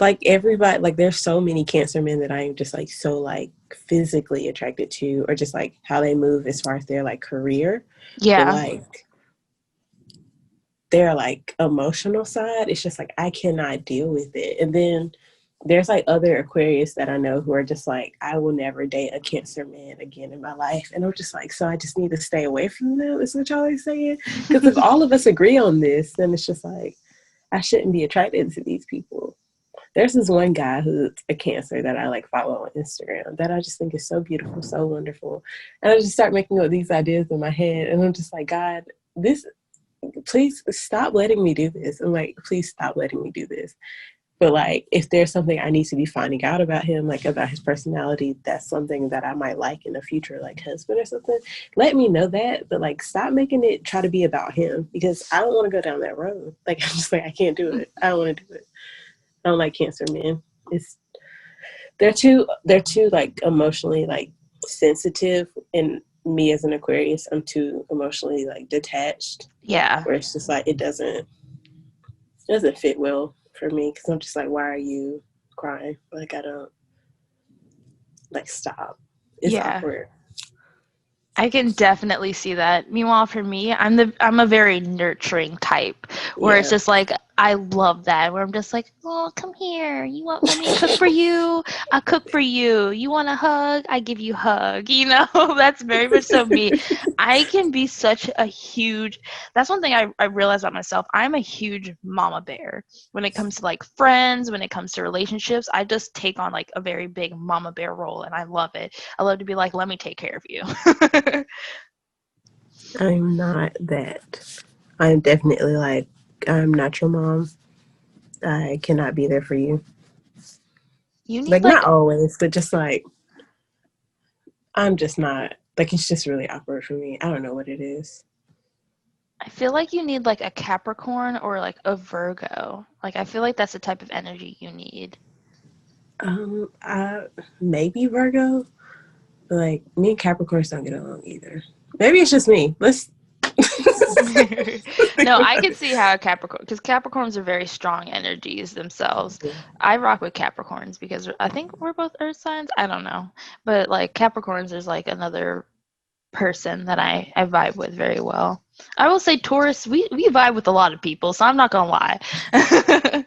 like everybody, like there's so many Cancer men that I am just like so like physically attracted to, or just like how they move as far as their like career, but Yeah. like their like emotional side, it's just like I cannot deal with it. And then there's like other Aquarius that I know who are just like, I will never date a Cancer man again in my life. And I'm just like, so I just need to stay away from them, is what y'all are saying? Because if all of us agree on this, then it's just like I shouldn't be attracted to these people. There's this one guy who's a Cancer that I like follow on Instagram that I just think is so beautiful, so wonderful. And I just start making up these ideas in my head. And I'm just like, God, this, please stop letting me do this. I'm like, please stop letting me do this. But like, if there's something I need to be finding out about him, like about his personality, that's something that I might like in the future, like husband or something, let me know that. But like, stop making it try to be about him because I don't want to go down that road. Like, I'm just like, I can't do it. I don't want to do it. I don't like Cancer men. It's they're too like emotionally like sensitive, and me as an Aquarius, I'm too emotionally like detached. Yeah. Where it's just like it doesn't fit well for me because I'm just like, why are you crying? Like I don't like stop. It's Yeah. awkward. I can definitely see that. Meanwhile, for me, I'm a very nurturing type where it's Yeah, just like I love that where I'm just like, "Oh, come here. You want me to cook for you? I'll cook for you. You want a hug? I give you hug." You know, that's very much so me. I can be such a huge That's one thing I realize about myself. I'm a huge mama bear when it comes to like friends, when it comes to relationships. I just take on like a very big mama bear role and I love it. I love to be like, let me take care of you. I'm not that. I'm definitely like, I'm not your mom. I cannot be there for you. You need Like like not always, but just like I'm just not. Like it's just really awkward for me. I don't know what it is. I feel like you need like a Capricorn or like a Virgo. Like I feel like that's the type of energy you need. I maybe Virgo. But like me and Capricorns don't get along either. Maybe it's just me. Let's. No, I can see how Capricorn, because Capricorns are very strong energies themselves. I rock with Capricorns because I think we're both earth signs. I don't know. But like Capricorns is like another person that I vibe with very well. I will say Taurus, we vibe with a lot of people, so I'm not gonna lie.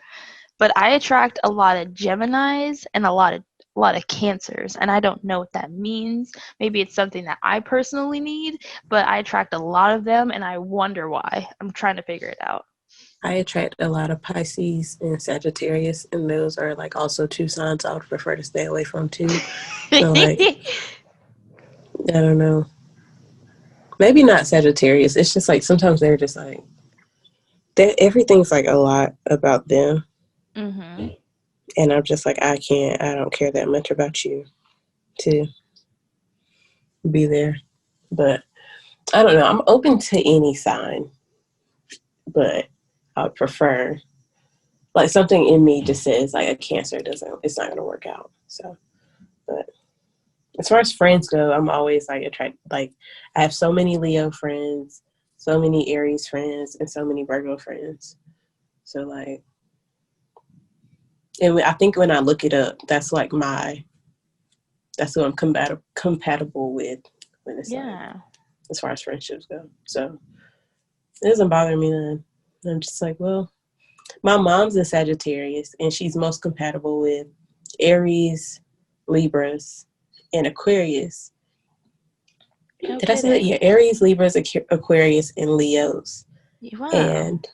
But I attract a lot of Geminis and a lot of Cancers, and I don't know what that means. Maybe it's something that I personally need, but I attract a lot of them, and I wonder why. I'm trying to figure it out. I attract a lot of Pisces and Sagittarius, and those are like also two signs I would prefer to stay away from too. So like, I don't know. Maybe not Sagittarius. It's just like sometimes they're just like everything's like a lot about them, Mhm. and I'm just like I can't. I don't care that much about you too. be there. But I don't know. I'm open to any sign, but I would prefer like something in me just says like a Cancer doesn't. It's not going to work out. So, but as far as friends go, I'm always like attracted. Like I have so many Leo friends, so many Aries friends, and so many Virgo friends. So like, and I think when I look it up, that's who I'm compatible with when it's like Yeah. as far as friendships go. So it doesn't bother me none. I'm just like, well, my mom's a Sagittarius, and she's most compatible with Aries, Libras, and Aquarius. No Did I say that? kidding. Yeah, Aries, Libras, Aquarius, and Leos. Wow. And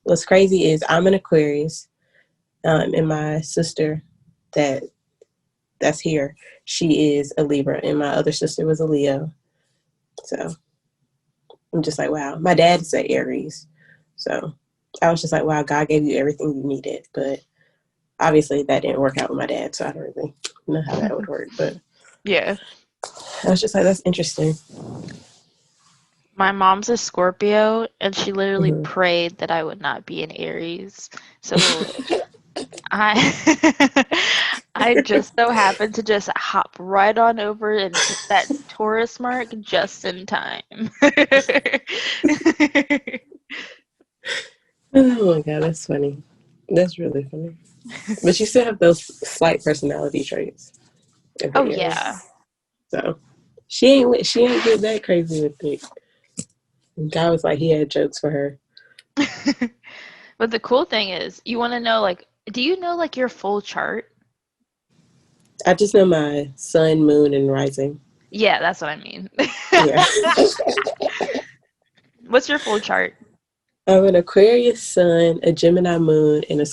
what's crazy is I'm an Aquarius, and my sister that that's here, she is a Libra, and my other sister was a Leo. So I'm just like, wow. My dad's an Aries, so I was just like, wow, God gave you everything you needed. But obviously, that didn't work out with my dad, so I don't really know how that would work. But Yeah. I was just like, that's interesting. My mom's a Scorpio, and she literally Mm-hmm. prayed that I would not be an Aries. So I I just so happened to just hop right on over and hit that Taurus mark just in time. Oh my god, that's funny. That's really funny. But you still have those slight personality traits of Oh the yeah. Aries. So she ain't get that crazy with it. God was like he had jokes for her. But the cool thing is, you want to know like, do you know like your full chart? I just know my sun, moon, and rising. Yeah, that's what I mean. Yeah. What's your full chart? I'm an Aquarius sun, a Gemini moon, and a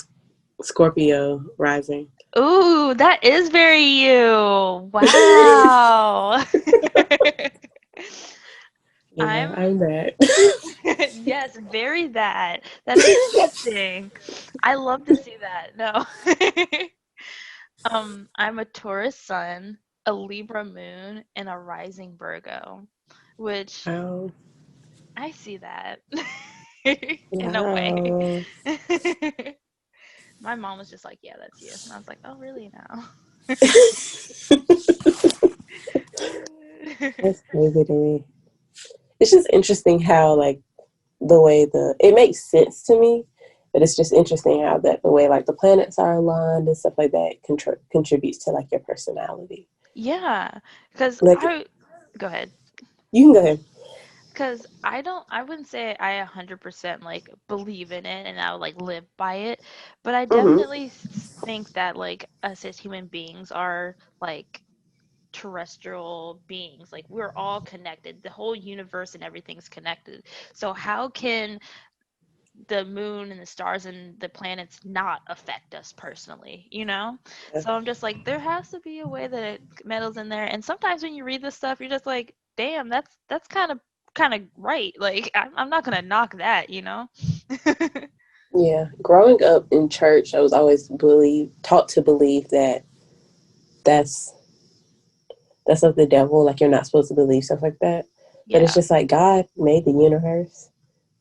Scorpio rising. Ooh, that is very you. Wow. Yeah, I'm I'm that. yes, very that. That is interesting. I love to see that. No. I'm a Taurus sun, a Libra moon, and a rising Virgo, which Oh, I see that in a way. wow. My mom was just like, "Yeah, that's you." And I was like, "Oh, really now?" That's crazy to me. It's just interesting how like the way it makes sense to me, but it's just interesting how that the way like the planets are aligned and stuff like that contributes to like your personality. Yeah, because Like I go ahead. you can go ahead. Because I wouldn't say I 100% like believe in it and I would like live by it, but I Mm-hmm. definitely think that like us as human beings are like terrestrial beings. Like we're all connected. The whole universe and everything's connected. So how can the moon and the stars and the planets not affect us personally, you know? Yeah. So I'm just like, there has to be a way that it meddles in there. And sometimes when you read this stuff, you're just like, damn, that's kind of right. Like I'm not gonna knock that, you know? Yeah. Growing up in church, I was always taught to believe that that's that's of the devil. Like you're not supposed to believe stuff like that. But it's Yeah. just like God made the universe,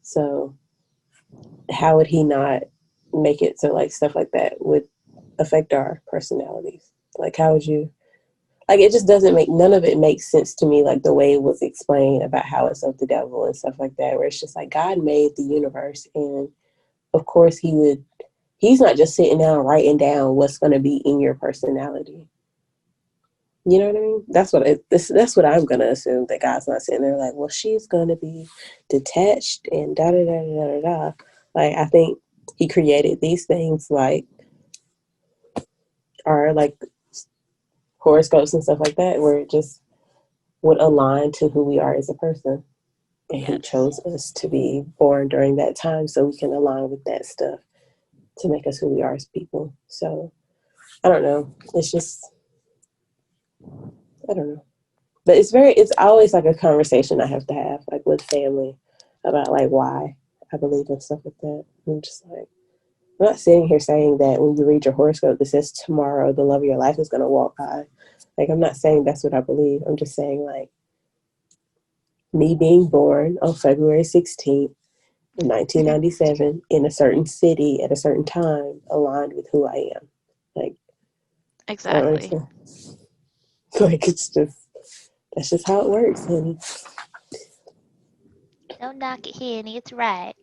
so how would He not make it so like stuff like that would affect our personalities? Like how would you? Like it just doesn't make none of it makes sense to me. Like the way it was explained about how it's of the devil and stuff like that, where it's just like God made the universe, and of course He would. He's not just sitting down writing down what's going to be in your personality. You know what I mean? That's what I'm gonna assume, that God's not sitting there like, well, she's gonna be detached and da da da da da da. Like I think He created these things like are like horoscopes and stuff like that, where it just would align to who we are as a person. And He Yes. chose us to be born during that time so we can align with that stuff to make us who we are as people. So I don't know. It's just I don't know. But it's always like a conversation I have to have, like with family, about like why I believe in stuff like that. I'm just like, I'm not sitting here saying that when you read your horoscope that says tomorrow the love of your life is gonna walk by. Like I'm not saying that's what I believe. I'm just saying like me being born on February 16th, in 1997, in a certain city at a certain time, aligned with who I am. Like, I don't Exactly. understand. Like, it's just, that's just how it works, honey. Don't knock it, Henny. It's right.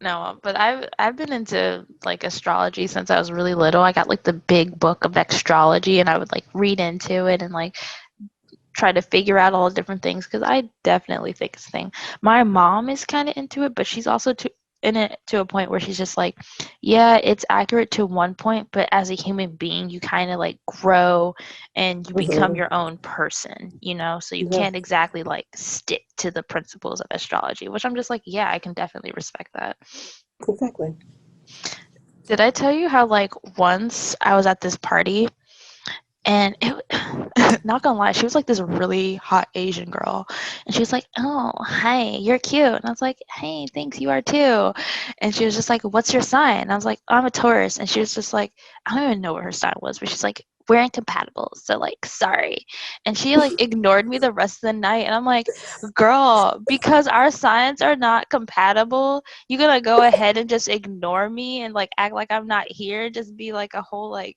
No, but I've been into like astrology since I was really little. I got like the big book of astrology, and I would like read into it and like try to figure out all the different things because I definitely think it's a thing. My mom is kind of into it, but she's also in it to a point where she's just like, yeah, it's accurate to one point, but as a human being, you kind of like grow and you become Mm-hmm. your own person, you know? So you Yeah, can't exactly like stick to the principles of astrology, which I'm just like, yeah, I can definitely respect that. exactly. Did I tell you how like once I was at this party and not gonna lie, she was like this really hot Asian girl. And she was like, oh, hi, you're cute. And I was like, hey, thanks, you are too. And she was just like, what's your sign? And I was like, I'm a Taurus. And she was just like, I don't even know what her sign was, but she's like, we're incompatible. So, like, sorry. And she, like, ignored me the rest of the night. And I'm like, girl, because our signs are not compatible, you gonna go ahead and just ignore me and, like, act like I'm not here? Just be like a whole, like,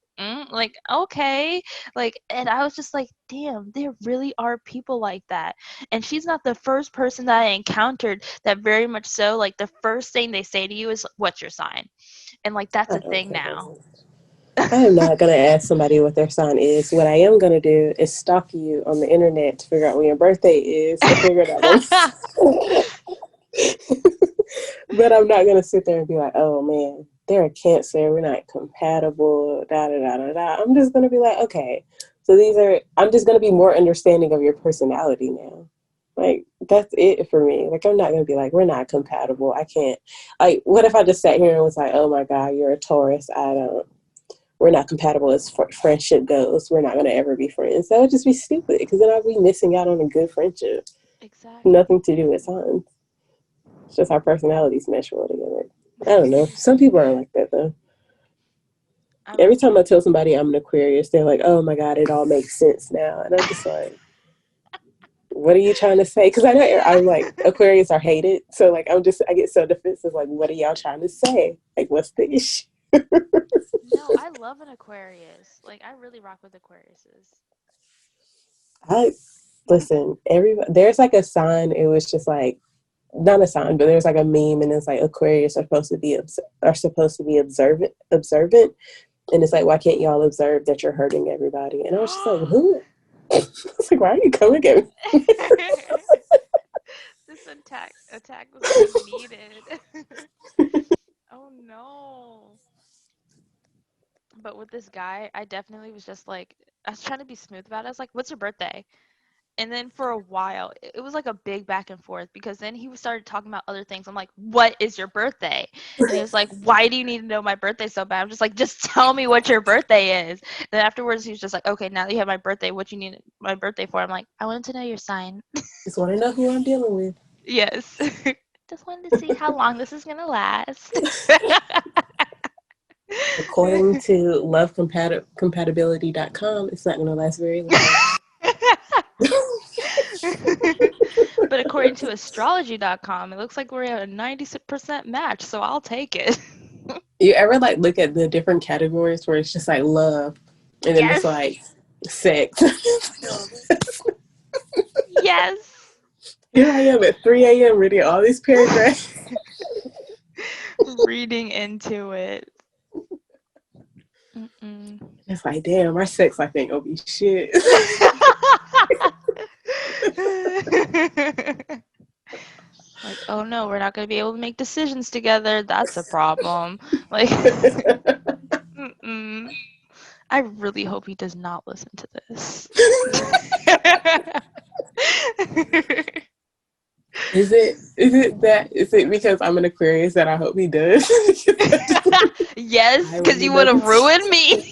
okay, like, and I was just like, damn, there really are people like that. And she's not the first person that I encountered that very much so, like, the first thing they say to you is, what's your sign? And, like, that's I a don't thing care. now. I am not going to ask somebody what their sign is. What I am going to do is stalk you on the internet to figure out when your birthday is to figure it out. But I'm not going to sit there and be like, oh man, they're a Cancer. We're not compatible. Da da da da da. I'm just going to be like, okay. So I'm just going to be more understanding of your personality now. Like, that's it for me. Like, I'm not going to be like, we're not compatible. I can't. Like, what if I just sat here and was like, oh my God, you're a Taurus. We're not compatible as friendship goes. We're not going to ever be friends. That would just be stupid because then I'd be missing out on a good friendship. Exactly. Nothing to do with signs. It's just our personalities mesh well together. I don't know. Some people are like that though. I'm Every time I tell somebody I'm an Aquarius, they're like, "Oh my God, it all makes sense now," and I'm just like, "What are you trying to say?" Because I know I'm like Aquarius are hated, so like I get so defensive. Like, what are y'all trying to say? Like, what's the issue? No, I love an Aquarius. Like, I really rock with Aquariuses. I listen. There's like a sign. It was just like not a sign, but there's like a meme, and it's like Aquarius are supposed to be observant, and it's like, why can't y'all observe that you're hurting everybody? And I was just like, who? I was like, why are you coming at me? This attack was unneeded. Oh no. But with this guy, I definitely was just like, I was trying to be smooth about it. I was like, what's your birthday? And then for a while, it was like a big back and forth because then he started talking about other things. I'm like, what is your birthday? And he was like, why do you need to know my birthday so bad? I'm just like, just tell me what your birthday is. Then afterwards, he was just like, okay, now that you have my birthday, what you need my birthday for? I'm like, I wanted to know your sign. Just want to know who I'm dealing with. Yes. Just wanted to see how long this is going to last. According to lovecompatibility.com, it's not going to last very long. But according to astrology.com, it looks like we're at a 90% match, so I'll take it. You ever like look at the different categories where it's just like love, and then it's Yes. like sex? Yes. Here I am at 3 a.m. reading all these paragraphs. Reading into it. Mm-mm. It's like, damn, our sex life ain't gonna be shit. Like, oh no, we're not going to be able to make decisions together. That's a problem. Like, mm-mm. I really hope he does not listen to this. Is it because I'm an Aquarius that I hope he does? Yes, I will because be you would have noted. ruined me.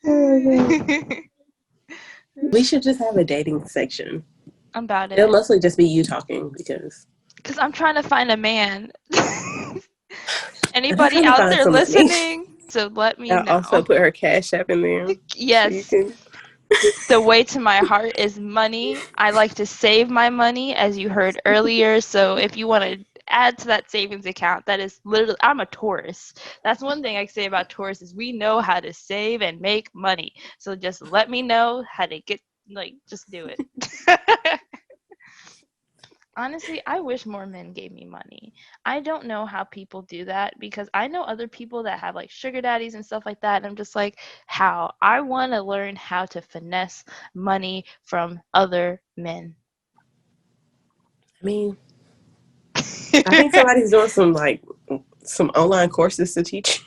Oh my God. We should just have a dating section. I'm about It'll it. mostly just be you talking because Because I'm trying to find a man. and I'm Anybody trying to out find there somebody. listening? So let me I'll also know. put her Cash App in there so you Yes, can. the way to my heart is money. I like to save my money, as you heard earlier. So if you want to add to that savings account, that is literally, I'm a Taurus. That's one thing I say about Taurus is we know how to save and make money. So just let me know how to get, like, just do it. Honestly, I wish more men gave me money. I don't know how people do that because I know other people that have like sugar daddies and stuff like that. And I'm just like, how? I want to learn how to finesse money from other men. I mean, I think somebody's doing some online courses to teach.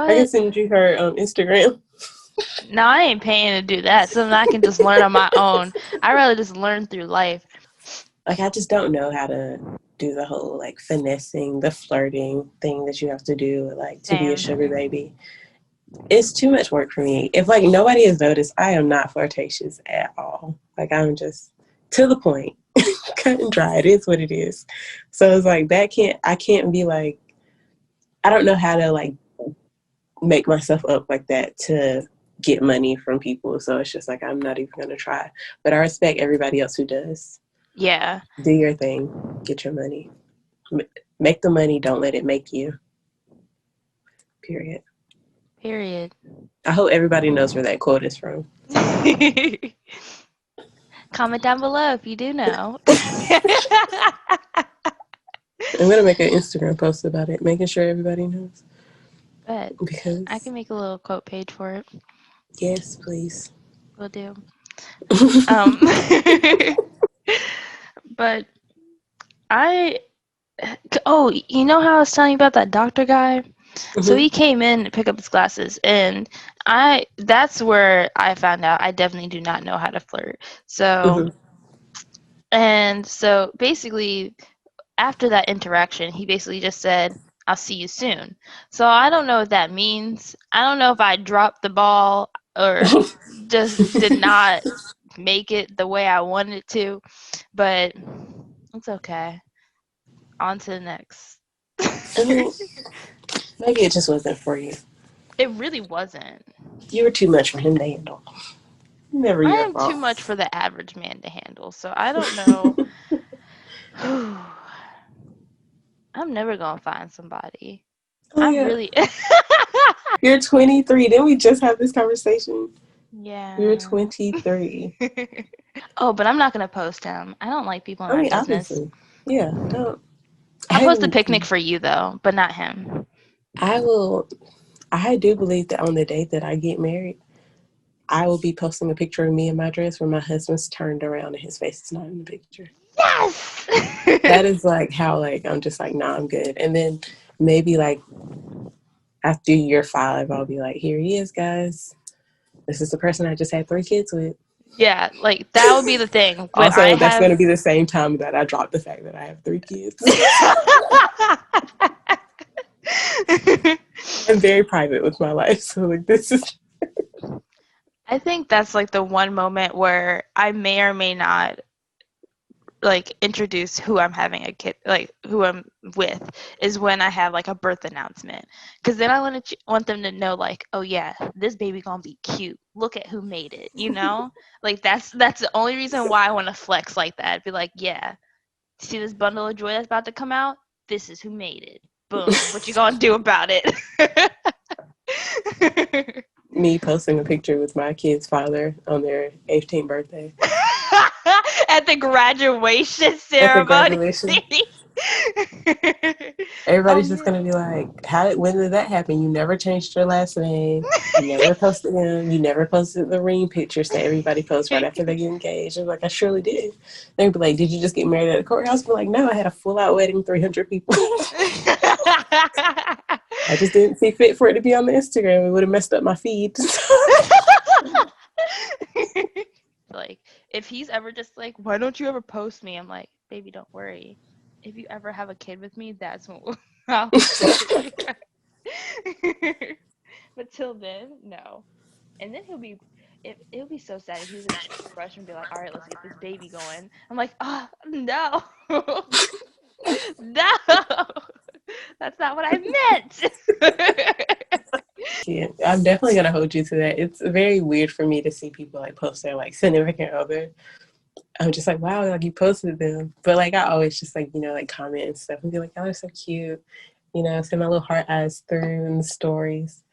I can What? send you her Instagram. No, I ain't paying to do that. Something I can just learn on my own. I rather just learn through life. Like I just don't know how to do the whole like finessing, the flirting thing that you have to do, like to be a sugar Same. baby. It's too much work for me. If like nobody has noticed, I am not flirtatious at all. Like I'm just to the point, cut and dry. It is what it is. So it's like that can't. I can't be like. I don't know how to like make myself up like that to get money from people. So it's just like I'm not even gonna try. But I respect everybody else who does. Yeah. Do your thing. Get your money. Make the money. Don't let it make you. Period. Period. I hope everybody knows where that quote is from. Comment down below if you do know. I'm gonna make an Instagram post about it, making sure everybody knows. But I Because can make a little quote page for it. yes, please. Will do. Um, but I, oh, you know how I was telling you about that doctor guy? So Hmm. he came in to pick up his glasses, and that's where I found out I definitely do not know how to flirt. So, Hmm. and so basically, after that interaction, he basically just said, I'll see you soon. So I don't know what that means. I don't know if I dropped the ball or just did not make it the way I wanted it to, but it's okay. On to the next. I mean, maybe it just wasn't for you. It really wasn't. You were too much for him to handle. Never I your am too fault. much for the average man to handle, so I don't know. I'm never gonna find somebody. Oh I'm yeah, really. you're 23. Didn't we just have this conversation? You're Yeah. 23. Oh, but I'm not gonna post him. I don't like people in I my mean, business. obviously, yeah. Don't. I'll I post a mean, picnic for you though, but not him. I will. I do believe that on the day that I get married, I will be posting a picture of me in my dress where my husband's turned around and his face is not in the picture. Yes. That is like how like I'm just like, nah, I'm good. And then maybe like after year 5, I'll be like, here he is, guys. This is the person I just had 3 kids with. Yeah, like that would be the thing. When I Also, that's going have to be the same time that I drop the fact that I have 3 kids. I'm very private with my life, so like this is. I think that's like the one moment where I may or may not like introduce who I'm having a kid, like who I'm with, is when I have like a birth announcement. Because then I want them to know, like, oh yeah, this baby gonna be cute. Look at who made it. You know, like that's the only reason why I want to flex like that. Be like, yeah, see this bundle of joy that's about to come out? This is who made it. Boom. What you gonna do about it? Me posting a picture with my kid's father on their 18th birthday At the graduation at the ceremony. graduation. Oh Everybody's just yeah. gonna be like, when did that happen? You never changed your last name. You never posted him. You never posted the ring pictures that everybody posts right after they get engaged." I'm like, I surely did. They'd be like, did you just get married at a courthouse? I'm like, no, I had a full out wedding, 300 people. I just didn't see fit for it to be on the Instagram. It would have messed up my feed. Like, if he's ever just like, why don't you ever post me? I'm like, baby, don't worry. If you ever have a kid with me, that's when I'll post you. But till then, no. And then it'll be so sad if he was in a rush and be like, all right, let's get this baby going. I'm like, oh no. No. That's not what I meant. Yeah, I'm definitely gonna hold you to that. It's very weird for me to see people like post their like significant other. I'm just like, wow, like you posted them. But like I always just like, like comment and stuff and be like, oh, they're so cute. Send my little heart eyes through in the stories.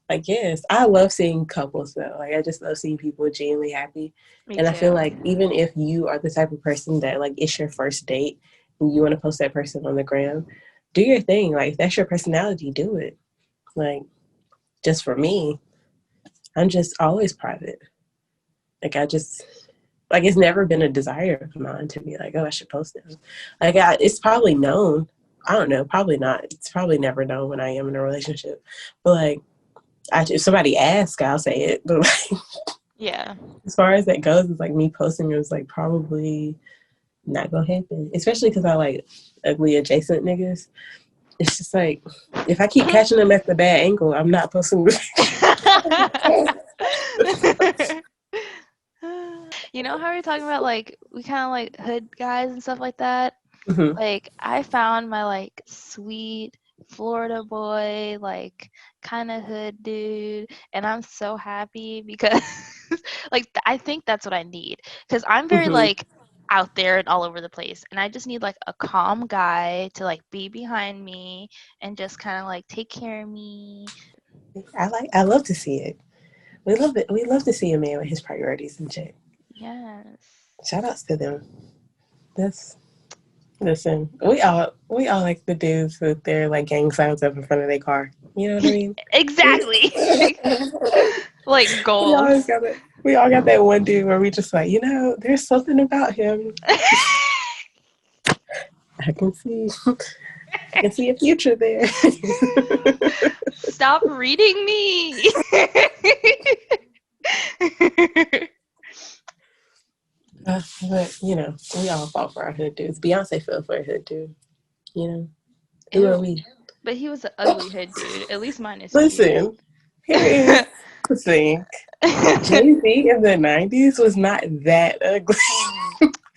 Like, yes, I love seeing couples though. Like I just love seeing people genuinely happy. Me And I feel too. like even if you are the type of person that like it's your first date and you want to post that person on the gram, do your thing. Like if that's your personality, do it. Like just for me, I'm just always private. Like I just like it's never been a desire of mine to be like, oh, I should post them. Like it's probably known. I don't know, probably not. It's probably never known when I am in a relationship. But like, if somebody asks, I'll say it. But like, Yeah. as far as that goes, it's like me posting is like probably not gonna happen. Especially because I like ugly adjacent niggas. It's just like if I keep catching them at the bad angle, I'm not posting. You know how we're talking about like we kind of like hood guys and stuff like that? Mm-hmm. Like I found my like sweet Florida boy, like kind of hood dude, and I'm so happy because like I think that's what I need because I'm very Mm-hmm. like out there and all over the place, and I just need like a calm guy to like be behind me and just kind of like take care of me. I love to see it. We love it. We love to see a man with his priorities in check. Yes. Shout outs to them. That's listen. We all like the dudes with their like gang signs up in front of their car. You know what I mean? Exactly. Like We always goals. got it. We all got that one dude where we just like, there's something about him. I can see. I can see a future there. Stop reading me. But we all fall for our hood dudes. Beyonce fell for a hood dude. You know, who are Ew. we? But he was an ugly hood dude. At least mine is cute. Listen, here is the thing. Jay Z in the '90s was not that ugly.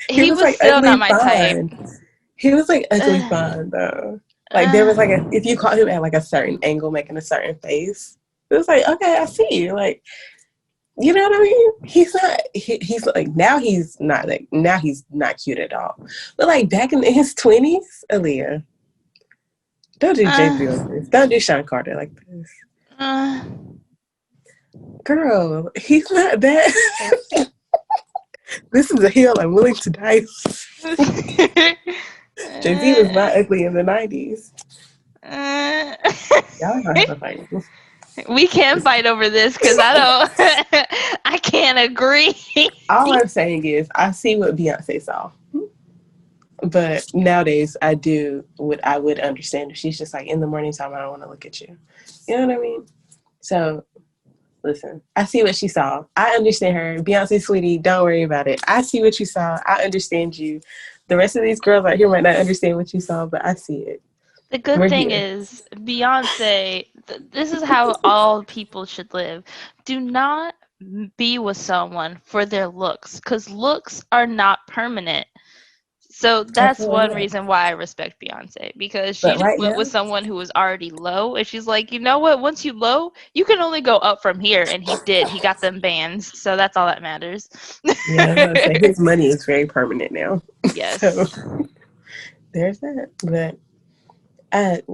He He was was like still ugly not my type. fine. He was like ugly Uh, fine though. Like there was like if you caught him at like a certain angle making a certain face, it was like, okay, I see you. Like, you know what I mean? He's like now he's not cute at all. But like back in his 20s, Aaliyah, don't do Jay Z uh, like this. Don't do Sean Carter like this. uh. Girl, he's not that. This is a hill I'm willing to die. Jay Z was not ugly in the '90s. Y'all gonna have a fight. We can fight over this because I don't. I can't agree. All I'm saying is, I see what Beyonce saw, but nowadays I would understand if she's just like in the morning time I don't want to look at you. You know what I mean? So listen, I see what she saw. I understand her. Beyonce, sweetie, don't worry about it. I see what you saw. I understand you. The rest of these girls out here might not understand what you saw, but I see it. The good We're thing here. is, Beyonce, this is how all people should live. Do not be with someone for their looks, because looks are not permanent. So that's Absolutely one not. reason why I respect Beyonce, because she But just right went now, with someone who was already low, and she's like, you know what? Once you low, you can only go up from here, and he did. He got them bands, so that's all that matters. yeah, I was gonna say his money is very permanent now. So Yes. there's that. But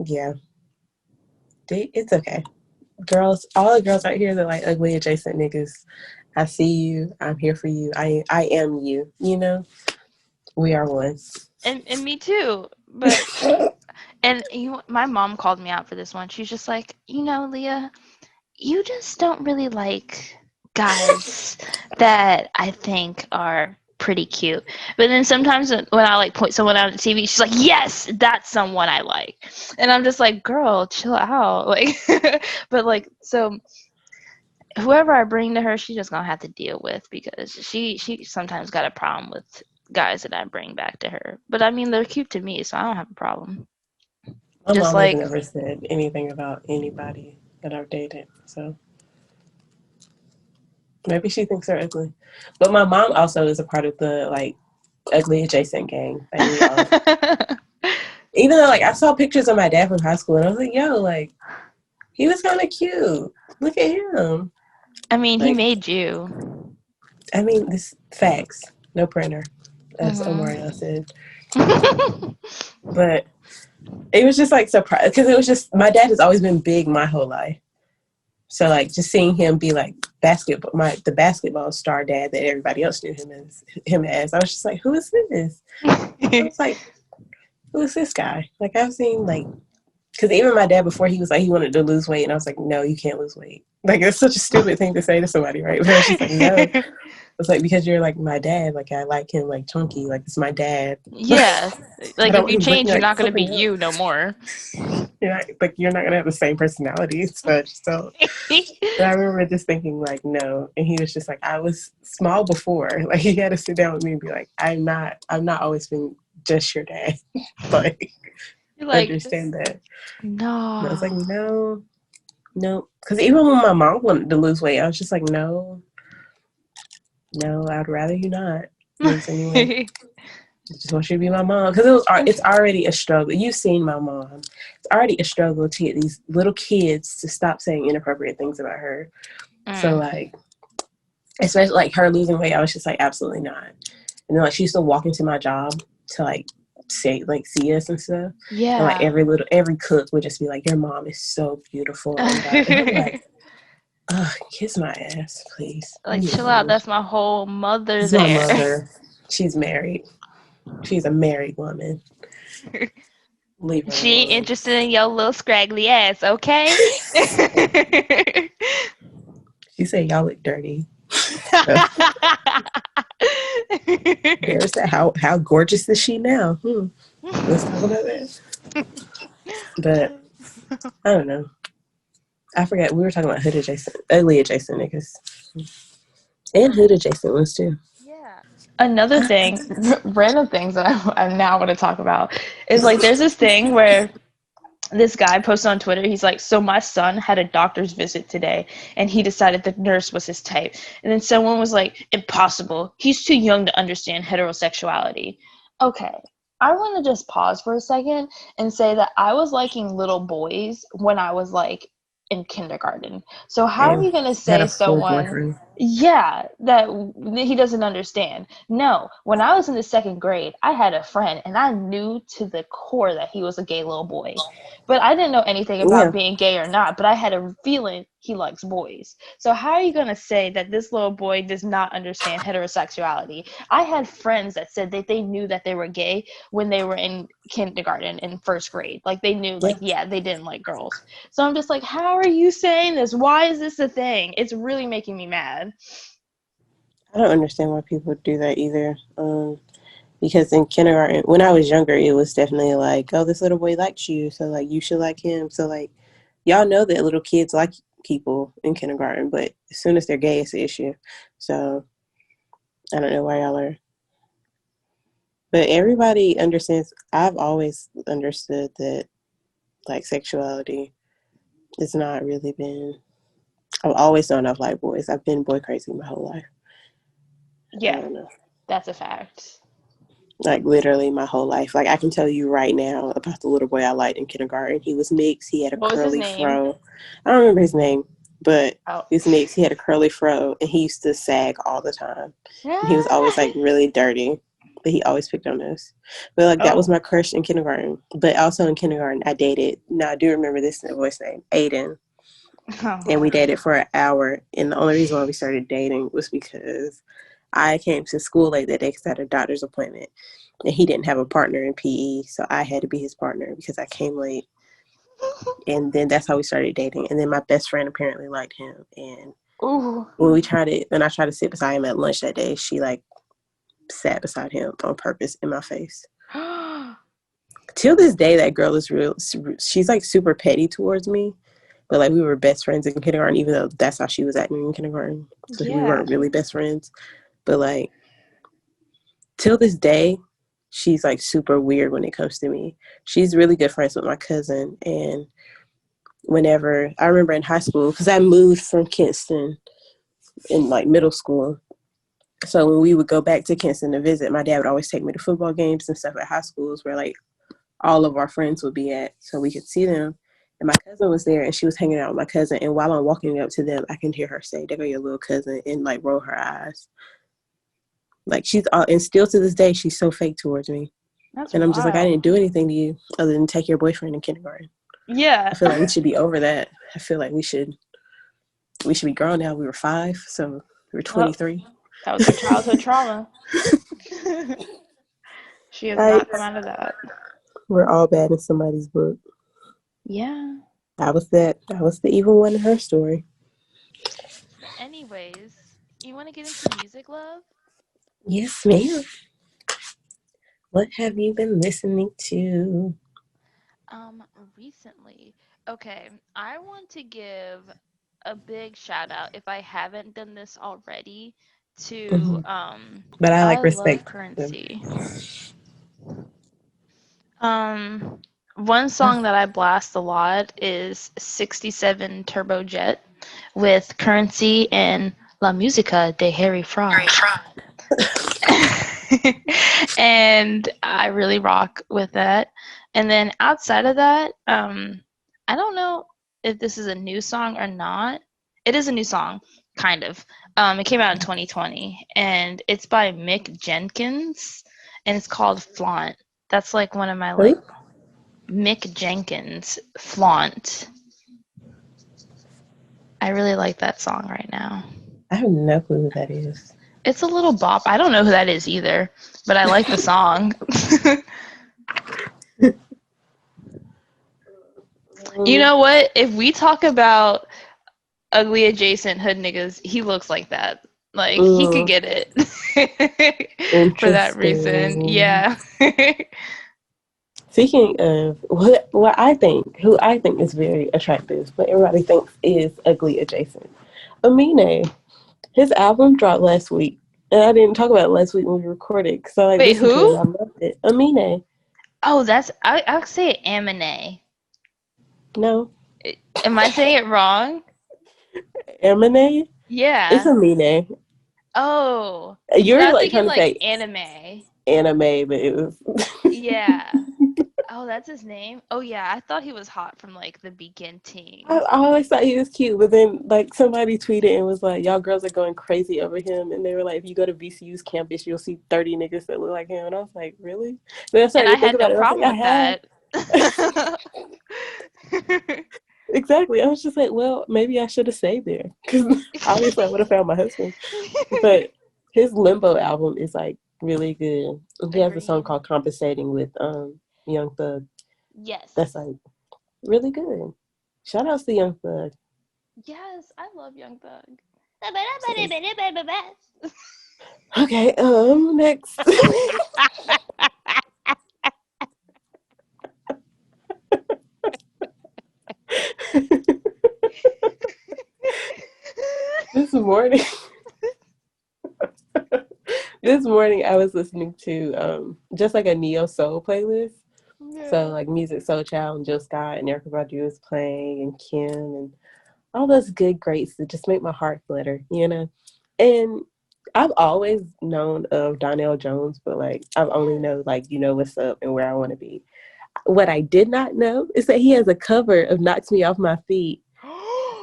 yeah, it's okay. Girls, all the girls out here that like ugly adjacent niggas, I see you. I'm here for you. I am you. We are one. And me too. But and my mom called me out for this one. She's just like, Leah, you just don't really like guys that I think are pretty cute. But then sometimes when I like point someone out on TV, she's like, yes, that's someone I like. And I'm just like, girl, chill out. Like, but like, so whoever I bring to her, she's just gonna have to deal with because she sometimes got a problem with guys that I bring back to her. But I mean, they're cute to me, so I don't have a problem. My Just mom has like, never said anything about anybody that I've dated, so maybe she thinks they're ugly. But my mom also is a part of the like ugly adjacent gang. Like we all Even though, like, I saw pictures of my dad from high school, and I was like, yo, like, he was kind of cute. Look at him. I mean, he Like, made you. I mean, this facts. No printer, as Omarion Mhm. said. But it was just like surprise because it was just my dad has always been big my whole life. So like just seeing him be like the basketball star dad that everybody else knew him as, I was just like, who is this? I was like, who is this guy? Like I've seen like because even my dad before he was like he wanted to lose weight and I was like, no, you can't lose weight. Like it's such a stupid thing to say to somebody, right? But I was just like, no. It's like because you're like my dad, like I like him like chunky, like it's my dad. Yeah. I Like don't if want you him looking change, you're like not gonna be something you else. no more. You're not gonna have the same personality. So I just don't. But I remember just thinking like, no, and he was just like, I was small before. Like he had to sit down with me and be like, I'm not always been just your dad. Like You're like, understand that. And I was like, no. no, no, because even when my mom wanted to lose weight, I was just like, no, no, I'd rather you not lose anyway. I just want you to be my mom because it's already a struggle. You've seen my mom. It's already a struggle to get these little kids to stop saying inappropriate things about her. So Mm. like, especially like her losing weight, I was just like, absolutely not. And then like she used to walk into my job to like say like see us and stuff, and like Yeah. every cook would just be like, your mom is so beautiful and God. And I'm like, ugh, kiss my ass, please. Like, Leave me chill out. alone. That's my whole mother This is my there. mother. She's married. She's a married woman. Leave her She ain't alone. interested in your little scraggly ass, okay? She said y'all look dirty. There's that. How gorgeous is she now? Let's talk about that. But I don't know. I forgot we were talking about hood adjacent, ugly adjacent niggas, and hood adjacent ones too. Yeah. Another thing, random things that I now want to talk about is like there's this thing where this guy posted on Twitter, he's like, so my son had a doctor's visit today and he decided the nurse was his type. And then someone was like, impossible. He's too young to understand heterosexuality. Okay. I want to just pause for a second and say that I was liking little boys when I was like in kindergarten. So how are And you going to had say a full someone, boyfriend. yeah, that he doesn't understand? No, when I was in the second grade, I had a friend and I knew to the core that he was a gay little boy. But I didn't know anything about Yeah, being gay or not, but I had a feeling he likes boys. So how are you going to say that this little boy does not understand heterosexuality? I had friends that said that they knew that they were gay when they were in kindergarten and first grade. Like they knew yeah. like yeah, they didn't like girls. So I'm just like, how are you saying this? Why is this a thing? It's really making me mad. I don't understand why people do that either. Because in kindergarten, when I was younger, it was definitely like, oh, this little boy likes you, so like you should like him. So like, y'all know that little kids like people in kindergarten, but as soon as they're gay, it's an issue. So I don't know why y'all are. But everybody understands. I've always understood that like sexuality has not really been. I've always known I've liked boys. I've been boy crazy my whole life. I Yeah, don't know. that's a fact. Like literally my whole life. Like I can tell you right now about the little boy I liked in kindergarten. He was mixed. He had a What was his curly name? fro. I don't remember his name, but Oh. he was mixed. He had a curly fro, and he used to sag all the time. And he was always like really dirty, but he always picked on us. But like that was Oh. my crush in kindergarten. But also in kindergarten, I dated. Now I do remember this boy's name, Aiden, and we Oh. dated for an hour. And the only reason why we started dating was because I came to school late that day because I had a doctor's appointment and he didn't have a partner in PE, so I had to be his partner because I came late. And then that's how we started dating. And then my best friend apparently liked him. And Ooh. when I tried to sit beside him at lunch that day, she like sat beside him on purpose in my face. Till this day, that girl is real. She's like super petty towards me. But like we were best friends in kindergarten, even though that's how she was acting in kindergarten. So we Yeah. weren't really best friends. But like till this day, she's like super weird when it comes to me. She's really good friends with my cousin. And whenever I remember in high school, because I moved from Kinston in like middle school. So when we would go back to Kinston to visit, my dad would always take me to football games and stuff at high schools where like all of our friends would be at so we could see them. And my cousin was there and she was hanging out with my cousin. And while I'm walking up to them, I can hear her say, "There go your little cousin," and like roll her eyes. Like she's all, and still to this day, she's so fake towards me. That's And I'm just like, I wild. didn't do anything to you other than take your boyfriend in kindergarten. I Yeah. feel like we should be over that. I feel like we should be grown now. We were 5, so we were Well, 23. that was her childhood trauma. She has Right. not come out of that. We're all bad in somebody's book. Yeah. I was that. I was the evil one in her story. But anyways, you want to get into music, love? Yes, ma'am. What have you been listening to? Um, Recently. Okay, I want to give a big shout out if I haven't done this already to Mm-hmm. But I I like love respect them. Currency. Um, One song that I blast a lot is 67 Turbojet with Currency and La Musica de Harry Fraud. And I really rock with that. And then outside of that, I don't know if this is a new song or not. It is a new song, kind of. It came out in 2020, and it's by Mick Jenkins, and it's called Flaunt. That's like one of my like Who? Mick Jenkins Flaunt. I really like that song right now. I have no clue who that is. It's a little bop. I don't know who that is either, but I like the song. You know what? If we talk about ugly adjacent hood niggas, he looks like that. Like he could get it for that reason. Interesting. Yeah. Speaking of what I think, who I think is very attractive, but everybody thinks is ugly adjacent. Amine, his album dropped last week, and I didn't talk about it last week when we recorded because I like Wait, listened to it and who? I loved it. Amine, Oh, that's I'll say it Amine. no, Am I saying it wrong? Amine, it's Yeah. Amine. Oh. See, I You're was like thinking trying to like say anime. anime, but it was. Yeah. Oh, that's his name? Oh yeah, I thought he was hot from like the beginning. I always thought he was cute, but then like somebody tweeted and was like, "Y'all girls are going crazy over him," and they were like, "If you go to VCU's campus, you'll see 30 niggas that look like him." And I was like, "Really?" Then I And started I to think had no about it. I was like, problem "I with that. have." Exactly. I was just like, "Well, maybe I should have stayed there because obviously I would have found my husband." But his Limbo album is like really good. He has a song Agreed. called "Compensating" with Young Thug. That's Yes. like really good. Shout outs to Young Thug. Yes, I love Young Thug. Okay, next. This morning, this morning I was listening to just like a neo soul playlist. So Yeah. like Music Soul Child and Jill Scott and Erykah Badu was playing and Kim and all those good greats that just make my heart flutter, you know. And I've always known of Donnell Jones, but like I've only Yes. know like what's up and where I want to be. What I did not know is that he has a cover of "Knocks Me Off My Feet"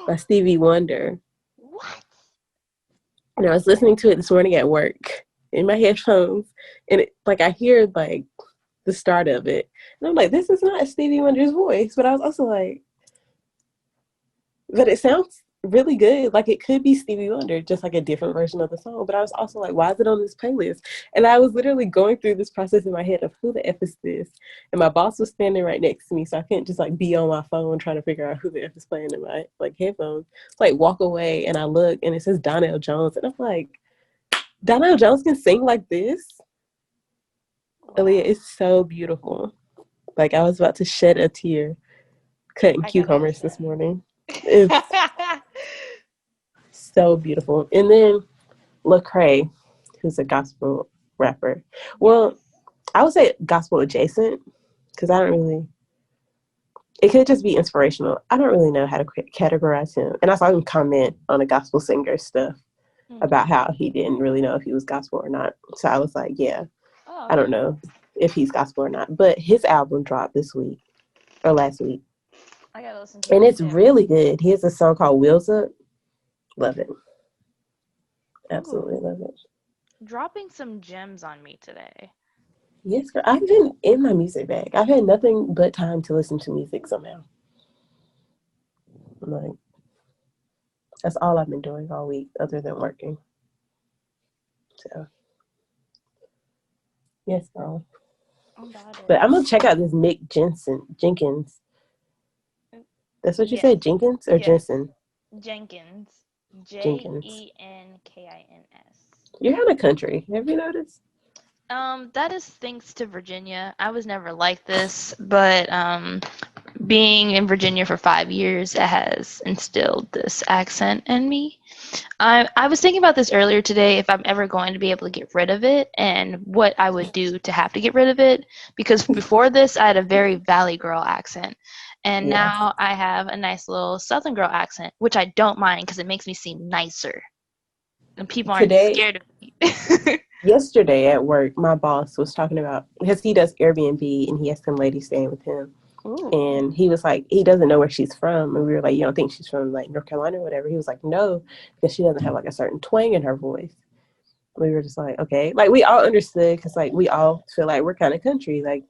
by Stevie Wonder. What? And I was listening to it this morning at work in my headphones, and it, like I hear like the start of it, and I'm like, this is not Stevie Wonder's voice. But I was also like, but it sounds really good. Like it could be Stevie Wonder, just like a different version of the song. But I was also like, why is it on this playlist? And I was literally going through this process in my head of who the F is this? And my boss was standing right next to me, so I couldn't just like be on my phone trying to figure out who the F is playing in my like headphones. It's like walk away and I look and it says Donnell Jones. And I'm like, Donnell Jones can sing like this? Aaliyah, Wow. it's so beautiful. Like I was about to shed a tear cutting I gotta cucumbers this listen. morning. It's so beautiful. And then Lecrae, who's a gospel rapper. Yes. Well, I would say gospel adjacent because I don't really. It could just be inspirational. I don't really know how to categorize him. And I saw him comment on a gospel singer stuff about Hmm. how he didn't really know if he was gospel or not. So I was like, yeah, Oh, I don't okay. know. if he's gospel or not. But his album dropped this week or last week, I gotta listen to and it it's too. really good. He has a song called Wheels Up. Love it. Ooh, Absolutely love it. dropping some gems on me today. Yes, girl. I've been in my music bag. I've had nothing but time to listen to music somehow. I'm like, that's all I've been doing all week other than working. So, yes, girl. I'm about But it. I'm going to check out this Nick Jenkins. That's what you Yes, said, Jenkins or yes. Jensen? Jenkins. Jenkins. Jenkins. You're kind of country. Have you noticed? That is thanks to Virginia. I was never like this, but being in Virginia for 5 years, it has instilled this accent in me. I was thinking about this earlier today if I'm ever going to be able to get rid of it and what I would do to have to get rid of it. Because before this, I had a very Valley Girl accent. And Yes. now I have a nice little Southern Girl accent, which I don't mind because it makes me seem nicer. And people aren't Today, scared of me. yesterday at work, my boss was talking about because he does Airbnb and he has some lady staying with him. Ooh. And he was like, he doesn't know where she's from. And we were like, you don't think she's from like North Carolina or whatever? He was like, no, because she doesn't have like a certain twang in her voice. We were just like, okay. Like we all understood because like we all feel like we're kind of country. Like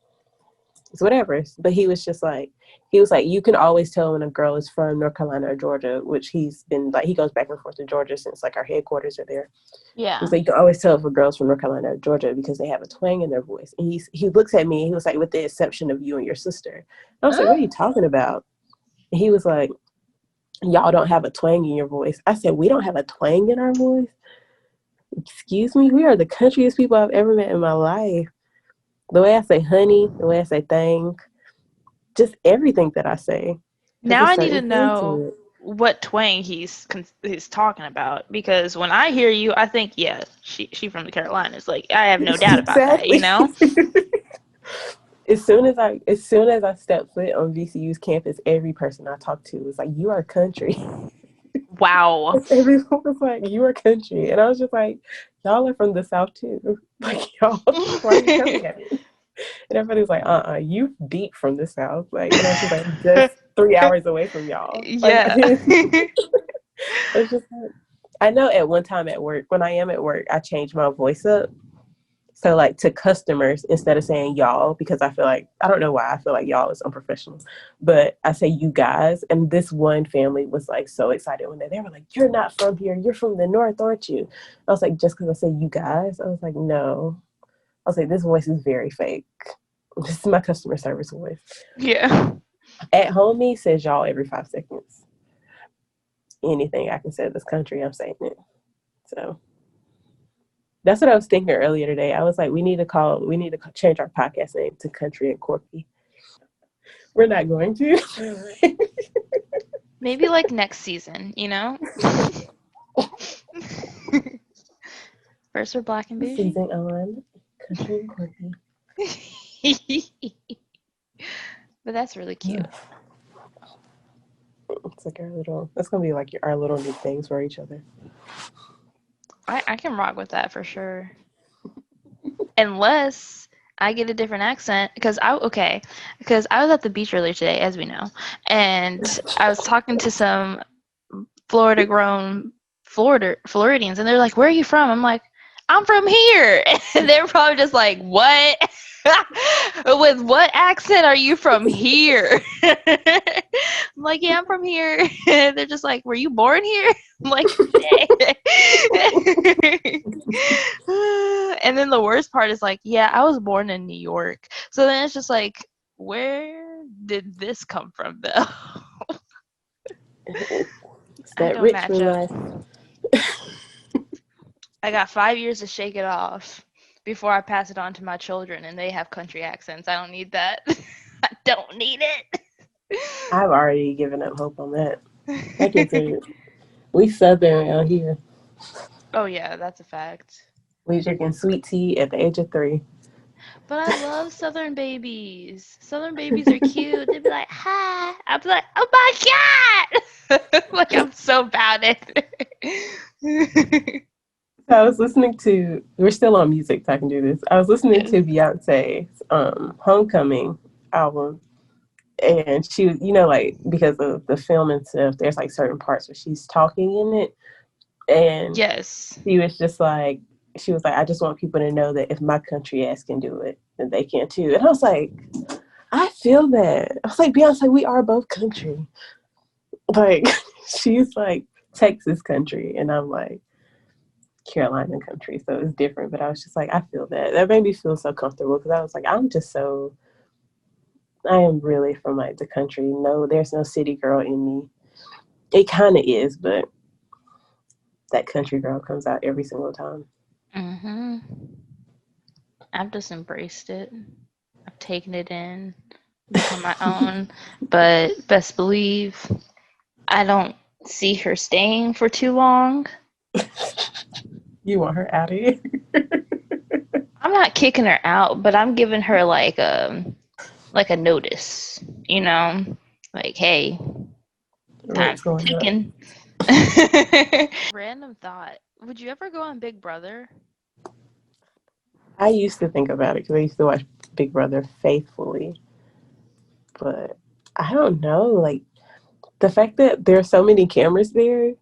it's whatever. But he was like, you can always tell when a girl is from North Carolina or Georgia, which he's been like, he goes back and forth to Georgia since like our headquarters are there. Yeah. He's like, you can always tell if a girl's from North Carolina or Georgia because they have a twang in their voice. And he looks at me and he was like, with the exception of you and your sister. And I was like, what are you talking about? And he was like, y'all don't have a twang in your voice. I said, we don't have a twang in our voice? Excuse me? We are the countryest people I've ever met in my life. The way I say honey, the way I say thing, just everything that I say has Now a I need certain to twang know to it. what twang he's talking about because when I hear you, I think yeah, she from the Carolinas. Like I have no doubt about that. You Exactly. know? as soon as I step foot on VCU's campus, every person I talk to is like, "You are country." Wow. Everyone was like, "You are country," and I was just like, "Y'all are from the South too. Like y'all, why are you coming at me?" And everybody was like, you deep from the South. Like, and I was just like, just 3 hours away from y'all. Like, I Yeah. didn't, I was just like, I know at one time at work, when I am at work, I change my voice up. So, like, to customers, instead of saying y'all, because I feel like, I don't know why I feel like y'all is unprofessional, but I say you guys. And this one family was like so excited when they were like, you're not from here. You're from the North, aren't you? I was like, just because I say you guys? I was like, no. I was like, this voice is very fake. This is my customer service voice. Yeah. At home, he says y'all every 5 seconds. Anything I can say this country, I'm saying it. So that's what I was thinking earlier today. I was like, we need to change our podcast name to Country and Quirky. We're not going to. Maybe like next season, you know? First we're black and bougie. Season on Country and Quirky. But that's really cute. It's like our little. That's gonna be like our little new things for each other. I can rock with that for sure. Unless I get a different accent because I was at the beach earlier today, as we know, and I was talking to some Florida grown Floridians, and they're like, "Where are you from?" I'm like, "I'm from here," and they're probably just like, "What? With what accent are you from here?" I'm like, "Yeah, I'm from here." They're just like, "Were you born here?" I'm like, and then the worst part is like, yeah, I was born in New York. So then it's just like, where did this come from though? It's I that don't match Richmond up. life. I got 5 years to shake it off before I pass it on to my children and they have country accents. I don't need that. I don't need it. I've already given up hope on that. My kids are we Southern out here. Oh yeah, that's a fact. We drinking sweet tea at the age of 3. But I love Southern babies. Southern babies are cute. They'd be like, hi. I'd be like, oh my God. Like, I'm so bad at it. I was listening to. We're still on music, so I can do this. I was listening Yes. to Beyonce's "Homecoming" album, and she was, like because of the film and stuff, there's like certain parts where she's talking in it, and Yes. she was like, I just want people to know that if my country ass can do it, then they can too. And I was like, I feel that. I was like, Beyonce, we are both country. Like, she's like Texas country, and I'm like Carolina country, so it's different. But I was just like, I feel that. That made me feel so comfortable because I was like, I am really from like the country. No, there's no city girl in me. It kind of is, but that country girl comes out every single time. Mhm. I've just embraced it. I've taken it in, become my own. But best believe I don't see her staying for too long. You want her out of here? I'm not kicking her out, but I'm giving her like a notice, you know, like hey, Rent's time's going up. ticking. Random thought: would you ever go on Big Brother? I used to think about it because I used to watch Big Brother faithfully, but I don't know. Like the fact that there are so many cameras there,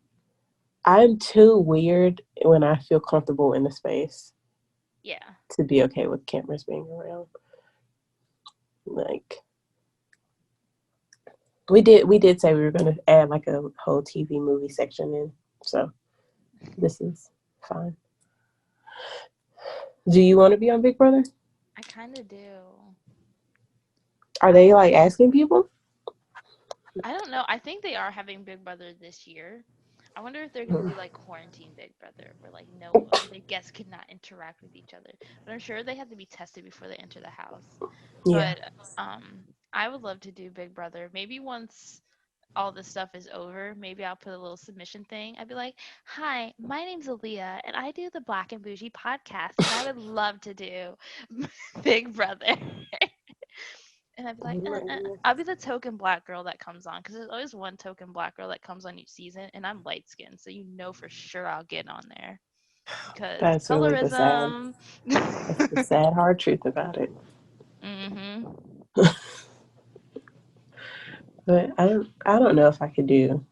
I'm too weird when I feel comfortable in the space Yeah. to be okay with cameras being around. Like we did say we were gonna add like a whole TV movie section in, so this is fine. Do you want to be on Big Brother? I kind of do. Are I they would. like asking people? I don't know. I think they are having Big Brother this year. I wonder if they're gonna Hmm. do like quarantine Big Brother, where like no, where the guests cannot interact with each other. But I'm sure they have to be tested before they enter the house. Yeah. But I would love to do Big Brother. Maybe once all this stuff is over, maybe I'll put a little submission thing. I'd be like, "Hi, my name's Aaliyah, and I do the Black and Bougie podcast, and I would love to do Big Brother." And I'd be like, I'll be the token black girl that comes on because there's always one token black girl that comes on each season, and I'm light skinned, so you know for sure I'll get on there because That's really colorism. the sad hard truth about it. Mhm. But I don't know if I could do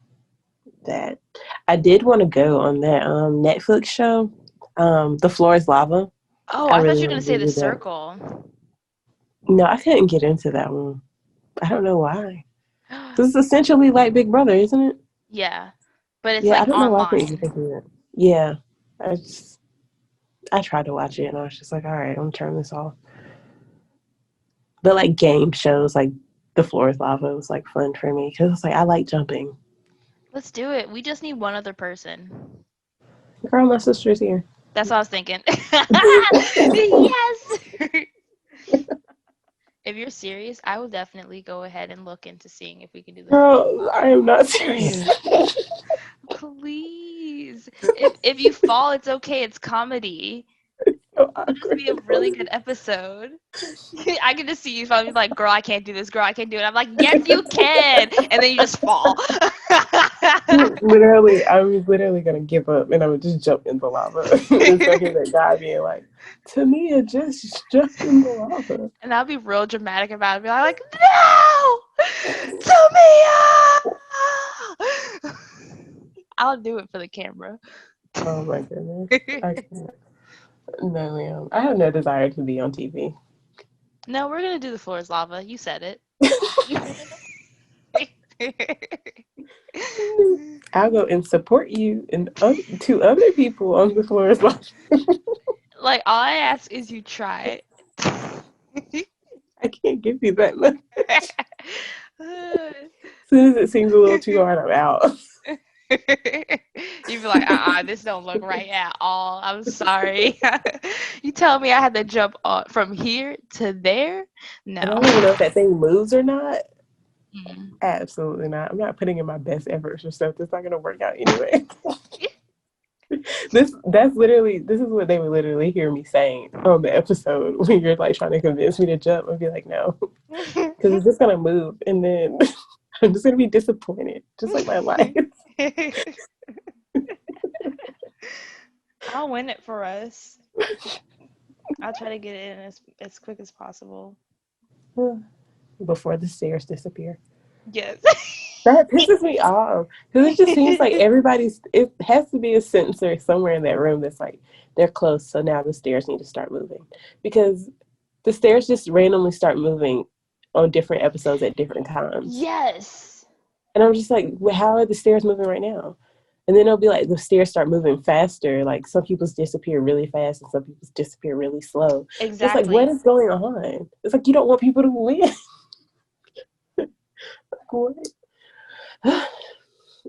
that. I did want to go on that Netflix show, The Floor is Lava. Oh, I I thought really you were gonna wanted say to the do that. circle. No, I couldn't get into that one. I don't know why. This is essentially like Big Brother, isn't it? Yeah, but it's Yeah, I like don't know why I couldn't get online. into it. Yeah, I just I tried to watch it and I was just like, all right, I'm gonna turn this off. But like game shows, like The Floor is Lava was like fun for me because it's like I like jumping. Let's do it. We just need one other person. Girl, my sister's here. That's what I was thinking. Yes. If you're serious, I will definitely go ahead and look into seeing if we can do the floor Girl, I lava. am not serious. Please. If you fall, it's okay. It's comedy. So It'll just awkward. be a really good episode. I can just see you probably like, girl, I can't do this. Girl, I can't do it. I'm like, yes, you can. And then you just fall. Literally, I'm literally gonna give up and I would just jump in the lava. Just gonna hear that guy being like, Tamia just jumped in the lava. And I'll be real dramatic about it. Be like, no, Tamia. I'll do it for the camera. Oh my goodness. I can't. No, ma'am. I have no desire to be on TV. No, we're gonna do the floor is lava. You said it. I'll go and support you and two other people on the floor as well. Like all I ask is you try it. I can't give you that much. As soon as it seems a little too hard, I'm out. You'd be like, this don't look right at all. I'm sorry. You tell me I had to jump from here to there? And No. I don't even know if that thing moves or not. Mm. Absolutely not. I'm not putting in my best efforts for stuff that's not going to work out anyway. This is what they would literally hear me saying on the episode when you're like trying to convince me to jump. I'd be like, no, because it's just gonna move, and then I'm just gonna be disappointed, just like my life. I'll win it for us. I'll try to get it in as quick as possible. Before the stairs disappear. Yes. That pisses me off because it just seems like it has to be a sensor somewhere in that room that's like, they're close, so now the stairs need to start moving. Because the stairs just randomly start moving on different episodes at different times. Yes. And I'm just like, well, how are the stairs moving right now? And then it'll be like the stairs start moving faster. Like some people's disappear really fast and some people's disappear really slow. It's like, what Exactly. is going on? It's like you don't want people to win. Like, what?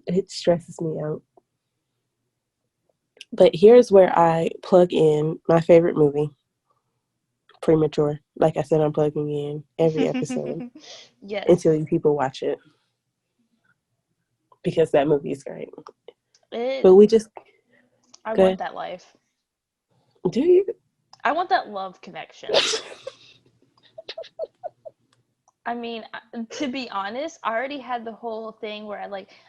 It stresses me out. But here's where I plug in my favorite movie, Premature. Like I said, I'm plugging in every episode Yes. until you people watch it. Because that movie is great. But we just... I want that life. Do you? I want that love connection. I mean, to be honest, I already had the whole thing where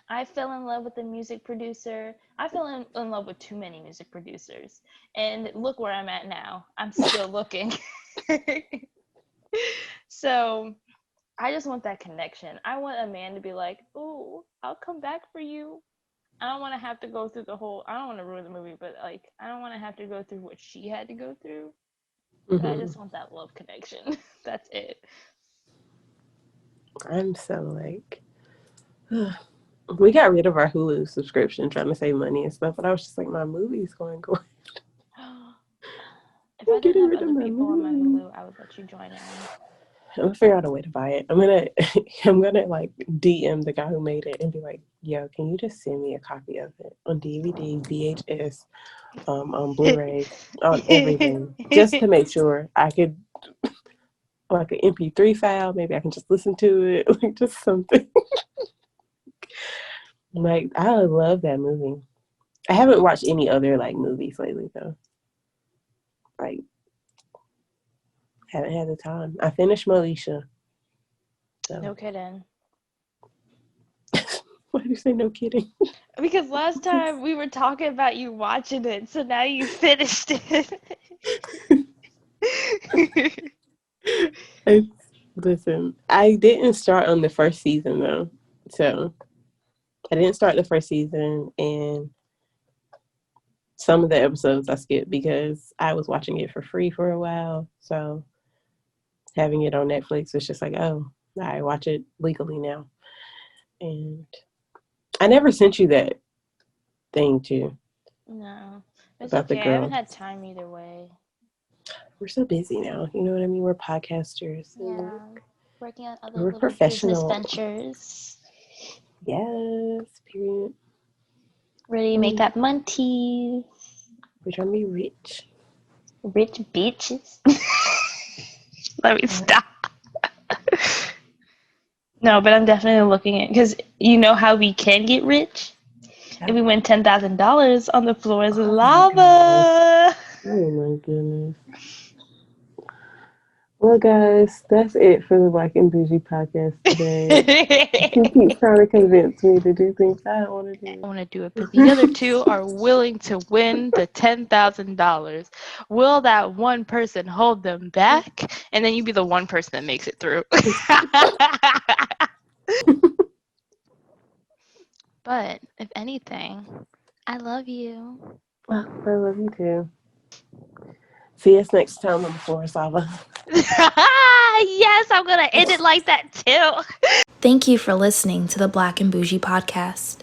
I fell in love with the music producer. I fell in love with too many music producers. And look where I'm at now. I'm still looking. So I just want that connection. I want a man to be like, "Ooh, I'll come back for you." I don't want to have to go through I don't want to ruin the movie, but I don't want to have to go through what she had to go through. But I just want that love connection. That's it. I'm so like... we got rid of our Hulu subscription trying to save money and stuff, but I was just like, my movie's going. If I didn't have other people on my Hulu, I would let you join in. I'm gonna figure out a way to buy it. I'm gonna like DM the guy who made it and be like, yo, can you just send me a copy of it on DVD, VHS, on Blu-ray, on everything, just to make sure I could, like an MP3 file, maybe I can just listen to it, like just something. Like, I love that movie. I haven't watched any other like movies lately though. Like, haven't had the time. I finished Moesha. So. No kidding. Why do you say no kidding? Because last time we were talking about you watching it, so now you finished it. Listen, I didn't start on the first season though. So I didn't start the first season, and some of the episodes I skipped because I was watching it for free for a while. So having it on Netflix was just like, oh, I watch it legally now. And I never sent you that thing too. No, it's About okay. the I haven't girl. had time either way. We're so busy now. You know what I mean? We're podcasters. Yeah, working on other We're little business professional. ventures. Yes, period. Ready to make that money. We're trying to be rich. Rich bitches. Let me stop. No, but I'm definitely looking at, because you know how we can get rich? If we win $10,000 on the floors of lava. Oh my goodness. Well, guys, that's it for the Black and Bougie podcast today. He keeps trying to convince me to do things I don't want to do. I want to do it, but the other two are willing to win the $10,000. Will that one person hold them back? And then you be the one person that makes it through. But if anything, I love you. Well, I love you too. See us next time on the floor of lava. Yes, I'm going to end it like that too. Thank you for listening to the Black and Bougie podcast.